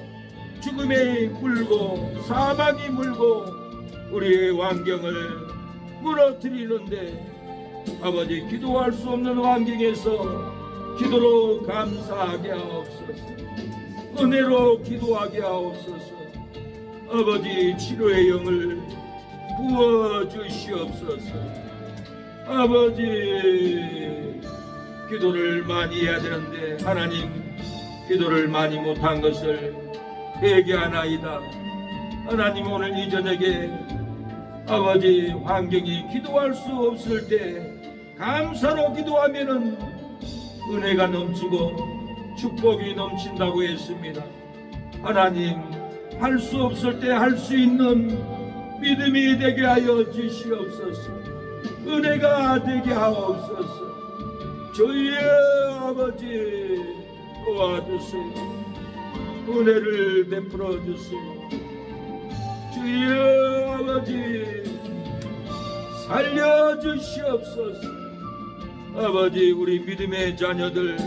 죽음에 물고 사망이 물고 우리의 환경을 무너뜨리는데, 아버지, 기도할 수 없는 환경에서 기도로 감사하게 하옵소서. 은혜로 기도하게 하옵소서. 아버지, 치료의 영을 부어주시옵소서. 아버지, 기도를 많이 해야 되는데 하나님, 기도를 많이 못한 것을 회개하나이다. 하나님, 오늘 이 저녁에 아버지, 환경이 기도할 수 없을 때 감사로 기도하면은 은혜가 넘치고 축복이 넘친다고 했습니다. 하나님, 할 수 없을 때 할 수 있는 믿음이 되게 하여 주시옵소서. 은혜가 되게 하옵소서. 저희의 아버지 도와주세요. 은혜를 베풀어 주세요. 주의 아버지 살려주시옵소서. 아버지, 우리 믿음의 자녀들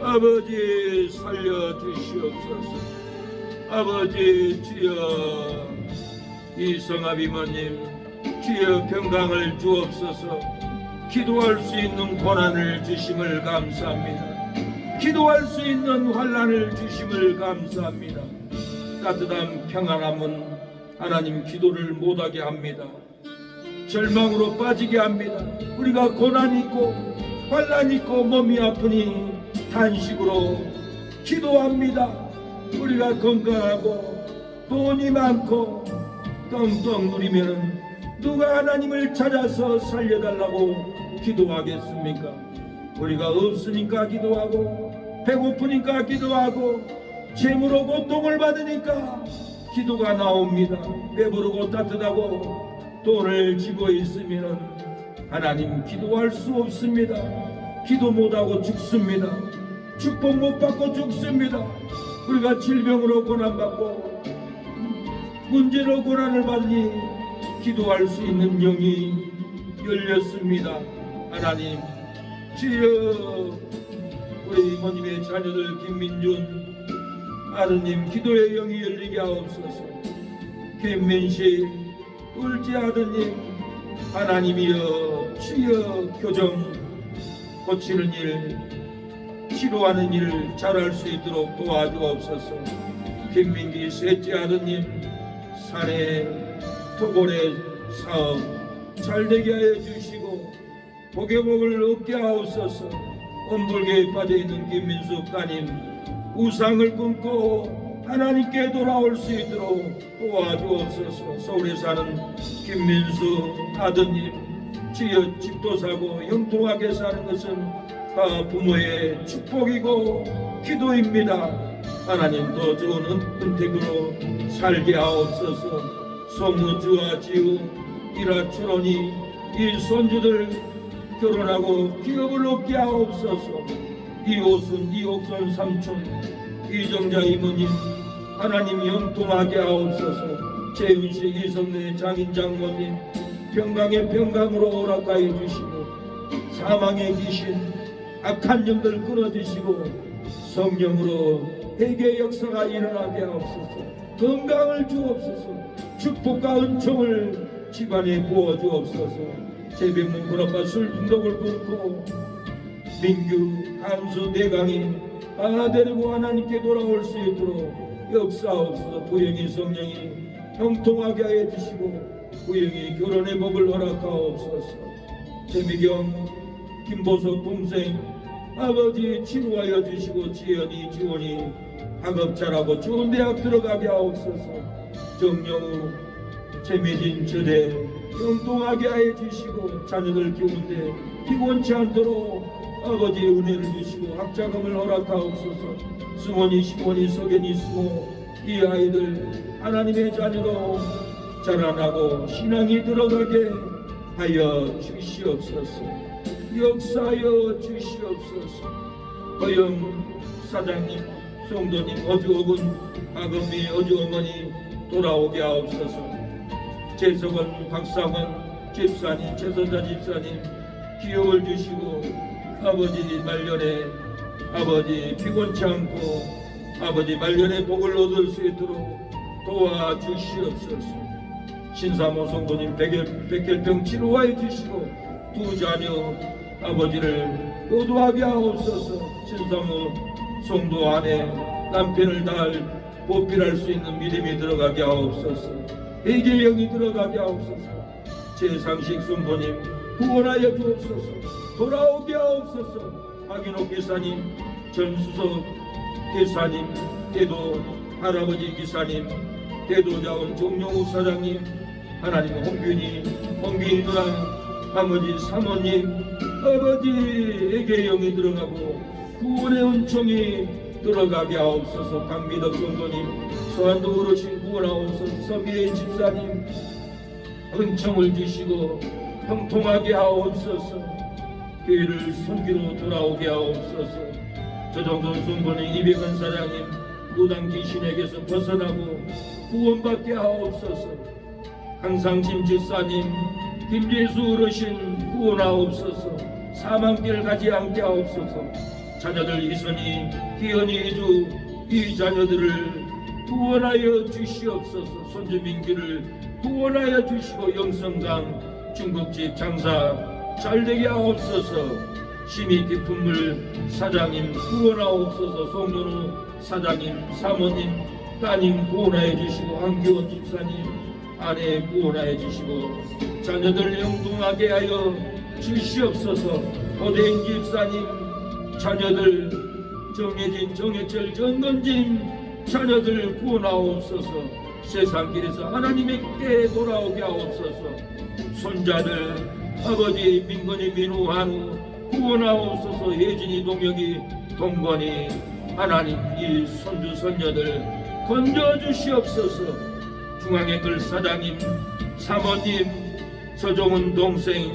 아버지 살려주시옵소서. 아버지, 주여 이성합 이모님, 주여 평강을 주옵소서. 기도할 수 있는 고난을 주심을 감사합니다. 기도할 수 있는 환난을 주심을 감사합니다. 따뜻한 평안함은 하나님 기도를 못하게 합니다. 절망으로 빠지게 합니다. 우리가 고난이 있고 환난이 있고 몸이 아프니 단식으로 기도합니다. 우리가 건강하고 돈이 많고 떵떵 누리면 누가 하나님을 찾아서 살려달라고 기도하겠습니까? 우리가 없으니까 기도하고 배고프니까 기도하고 재물로 고통을 받으니까 기도가 나옵니다. 배부르고 따뜻하고 돈을 쥐고 있으면 하나님 기도할 수 없습니다. 기도 못하고 죽습니다. 축복 못 받고 죽습니다. 우리가 질병으로 고난받고 문제로 고난을 받으니 기도할 수 있는 영이 열렸습니다. 하나님, 주여, 우리 이모님의 자녀들 김민준 아드님 기도의 영이 열리게 하옵소서. 김민식 둘째 아드님, 하나님이여, 주여, 교정 고치는 일, 치료하는 일 잘할 수 있도록 도와주옵소서. 김민기 셋째 아드님, 사내 토벌의 사업 잘되게 하여 주시고 복의복을 얻게 하옵소서. 엄불계에 빠져있는 김민숙 따님, 우상을 끊고 하나님께 돌아올 수 있도록 도와주옵소서. 서울에 사는 김민수 아드님, 주여, 집도 사고 형통하게 사는 것은 다 부모의 축복이고 기도입니다. 하나님, 더 좋은 은택으로 살게 하옵소서. 송우주와 지우, 이라초론이 이 손주들 결혼하고 기업을 얻게 하옵소서. 이호순, 이옥선 삼촌, 이정자 이모님, 하나님 형통하게 하옵소서. 재윤씨, 이성래 장인 장모님, 평강의 평강으로 오락하여 주시고 사망의 귀신, 악한 영들 끊어주시고 성령으로 회개 역사가 일어나게 하옵소서. 건강을 주옵소서. 축복과 은총을 집안에 부어주옵소서. 제병문 군아빠 술 중독을 끊고 민규, 한수, 내강이 다 데리고 하나님께 돌아올 수 있도록 역사옵소서. 부영이 성령이 형통하게 하여 주시고 부영이 결혼의 복을 허락하옵소서. 재미경, 김보석 동생 아버지 치료하여 주시고 지연이, 지원이 학업 잘하고 좋은 대학 들어가게 하옵소서. 정영우, 재미진 저대 형통하게 하여 주시고 자녀들 키우는데 피곤치 않도록 아버지 은혜를 주시고 학자금을 허락하옵소서. 승원이, 시원이, 석연이, 수모 이 아이들 하나님의 자녀로 자라나고 신앙이 들어가게 하여 주시옵소서. 역사하여 주시옵소서. 허영 사장님, 송도님, 어주옥은 아금미 어주어머니 돌아오게 하옵소서. 재석원, 박상원 집사님, 최선자 집사님 기업을 주시고 아버지 말년에 아버지 피곤치 않고 아버지 말년에 복을 얻을 수 있도록 도와주시옵소서. 신사모 성도님 백혈병 치료하여 주시고 두 자녀 아버지를 효도하게 하옵소서. 신사모 성도 안에 남편을 다 보필할 수 있는 믿음이 들어가게 하옵소서. 회개의 영이 들어가게 하옵소서. 최상식 성도님 구원하여 주옵소서. 돌아오게 하옵소서. 박인옥 기사님, 전수석 기사님, 대도 할아버지 기사님, 대도자원 정용욱 사장님, 하나님 홍균이, 홍균이 누나, 아버지 사모님, 아버지에게 영이 들어가고 구원의 은총이 들어가게 하옵소서. 강미덕 성도님, 소환도 어르신 구원하옵소서. 서미애 집사님 은총을 주시고 형통하게 하옵소서. 교회를 섬기로 돌아오게 하옵소서. 조정돈 성도님, 이백원 사장님 무당 귀신에게서 벗어나고 구원받게 하옵소서. 항상심 집사님, 김재수 어르신 구원하옵소서. 사망길 가지 않게 하옵소서. 자녀들 이선희, 기현이, 이주 이 자녀들을 구원하여 주시옵소서. 손주 민기를 구원하여 주시고 영성강 중국집 장사 잘되게 하옵소서. 심히 깊은 물 사장님 구원하옵소서. 송전우 사장님, 사모님, 따님 구원하여 주시고 한기원 집사님 아내 구원하여 주시고 자녀들 영통하게 하여 주시옵소서. 고대인 집사님 자녀들 정혜진, 정혜철, 정건진 자녀들 구원하옵소서. 세상길에서 하나님께 돌아오게 하옵소서. 손자들 아버지 민건이, 민우, 한우 구원하옵소서. 예진이, 동혁이, 동건이 하나님 이 손주 손녀들 건져주시옵소서. 중앙의글 사장님, 사모님, 서종은 동생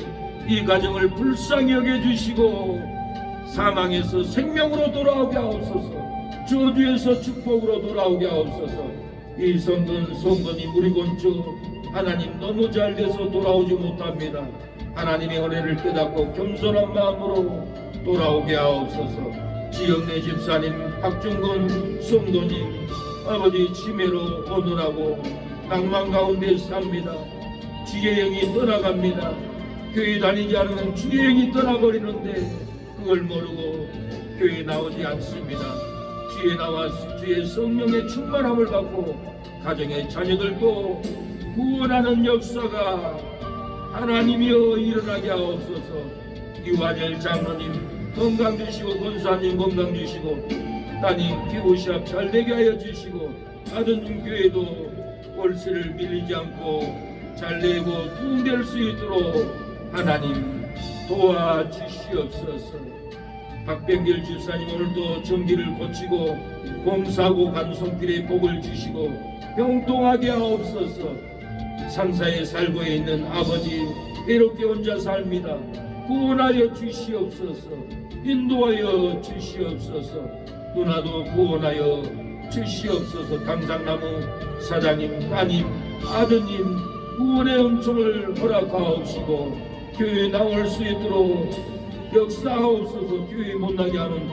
이 가정을 불쌍히 여겨주시고 사망에서 생명으로 돌아오게 하옵소서. 저주에서 축복으로 돌아오게 하옵소서. 이 성도님 우리 건축 하나님 너무 잘돼서 돌아오지 못합니다. 하나님의 은혜를 깨닫고 겸손한 마음으로 돌아오게 하옵소서. 지영래 집사님, 박중건 성도님, 아버지 치매로 오늘하고 낭만 가운데 삽니다. 주의 영이 떠나갑니다. 교회 다니지 않으면 주의 영이 떠나버리는데 그걸 모르고 교회에 나오지 않습니다. 주에 나와서 주의 성령의 충만함을 받고 가정의 자녀들도 구원하는 역사가 하나님이여 일어나게 하옵소서. 유한열 장로님 건강 주시고, 권사님 건강 주시고, 따님 기호시합 잘되게 하여 주시고, 아드님 교회도 월세를 밀리지 않고 잘내고 부흥될 수 있도록 하나님 도와주시옵소서. 박병길 집사님 오늘도 전기를 고치고 공사하고 간 손길에 복을 주시고 형통하게 하옵소서. 상사에 살고 있는 아버지 외롭게 혼자 삽니다. 구원하여 주시옵소서. 인도하여 주시옵소서. 누나도 구원하여 주시옵소서. 강장나무 사장님, 따님, 아드님 구원의 은총을 허락하옵시고 교회에 나올 수 있도록 역사하옵소서. 교회 못나게 하는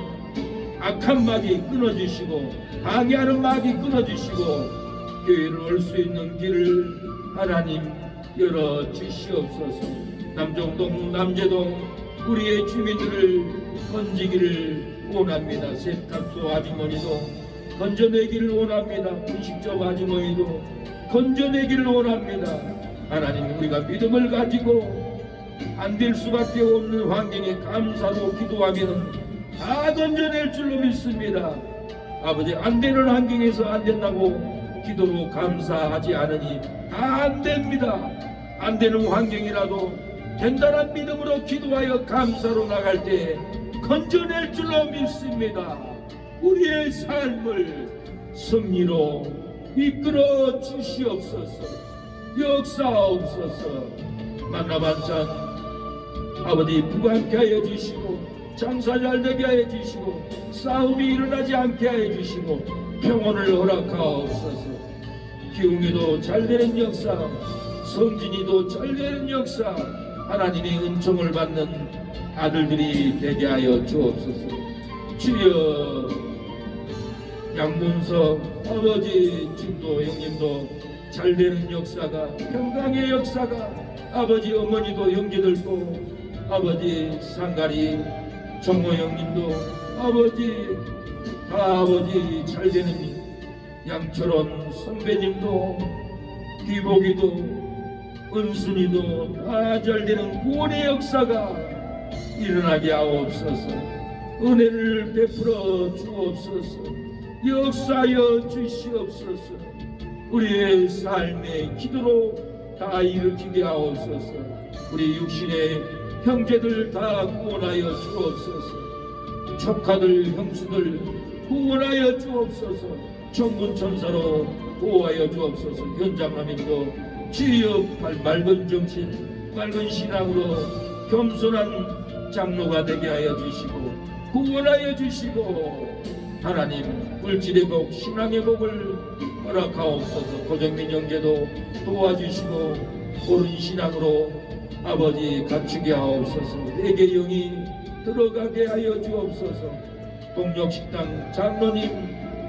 악한 막이 끊어주시고 방해하는 막이 끊어주시고 교회를 올 수 있는 길을 하나님 열어주시옵소서. 남정동, 남재동 우리의 주민들을 건지기를 원합니다. 세탁소 아주머니도 건져내기를 원합니다. 분식점 아주머니도 건져내기를 원합니다. 하나님 우리가 믿음을 가지고 안 될 수밖에 없는 환경에 감사로 기도하면 다 건져낼 줄로 믿습니다. 아버지 안 되는 환경에서 안 된다고 기도로 감사하지 않으니 다 안 됩니다. 안 되는 환경이라도 단단한 믿음으로 기도하여 감사로 나갈 때 건져낼 줄로 믿습니다. 우리의 삶을 승리로 이끌어 주시옵소서. 역사하옵소서. 만나반찬 아버지 부강케 하여 주시고 장사 잘되게 하여 주시고 싸움이 일어나지 않게 하여 주시고 평온을 허락하옵소서. 기웅이도 잘되는 역사, 성진이도 잘되는 역사, 하나님의 은총을 받는 아들들이 되게 하여 주옵소서. 주여 양문석 아버지 진도 형님도 잘되는 역사가, 평강의 역사가, 아버지 어머니도 형제들도 아버지 상가리 정모 형님도 아버지 다 아버지 잘되는 양철원 선배님도 기복이도 은순이도 다 잘되는 구원의 역사가 일어나게 하옵소서. 은혜를 베풀어 주옵소서. 역사하여 주시옵소서. 우리의 삶의 기도로 다 일으키게 하옵소서. 우리 육신의 형제들 다 구원하여 주옵소서. 조카들 형수들 구원하여 주옵소서. 천군천사로 보호하여 주옵소서. 현장하면도 주여 맑은 정신, 맑은 신앙으로 겸손한 장로가 되게 하여 주시고 구원하여 주시고 하나님 물질의 복, 신앙의 복을 허락하옵소서. 고정민 형제도 도와주시고 옳은 신앙으로 아버지 갖추게 하옵소서. 내게 영이 들어가게 하여 주옵소서. 동력식당 장로님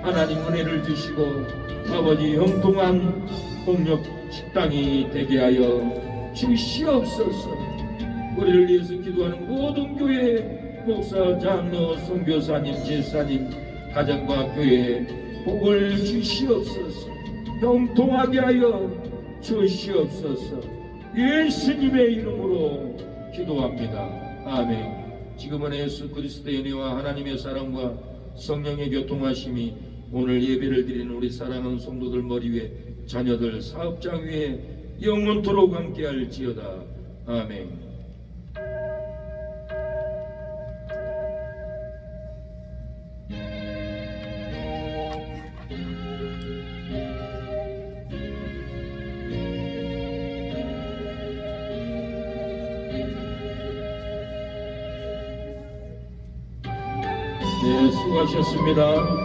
하나님 은혜를 주시고 아버지 형통한 동력식당이 되게 하여 주시옵소서. 우리를 위해서 기도하는 모든 교회 목사, 장로, 선교사님, 제사님, 가정과 교회에 복을 주시옵소서. 형통하게 하여 주시옵소서. 예수님의 이름으로 기도합니다. 아멘. 지금은 예수 그리스도의 은혜와 하나님의 사랑과 성령의 교통하심이 오늘 예배를 드리는 우리 사랑하는 성도들 머리 위에, 자녀들, 사업장 위에 영원토록 함께할지어다. 아멘. 네, 수고하셨습니다.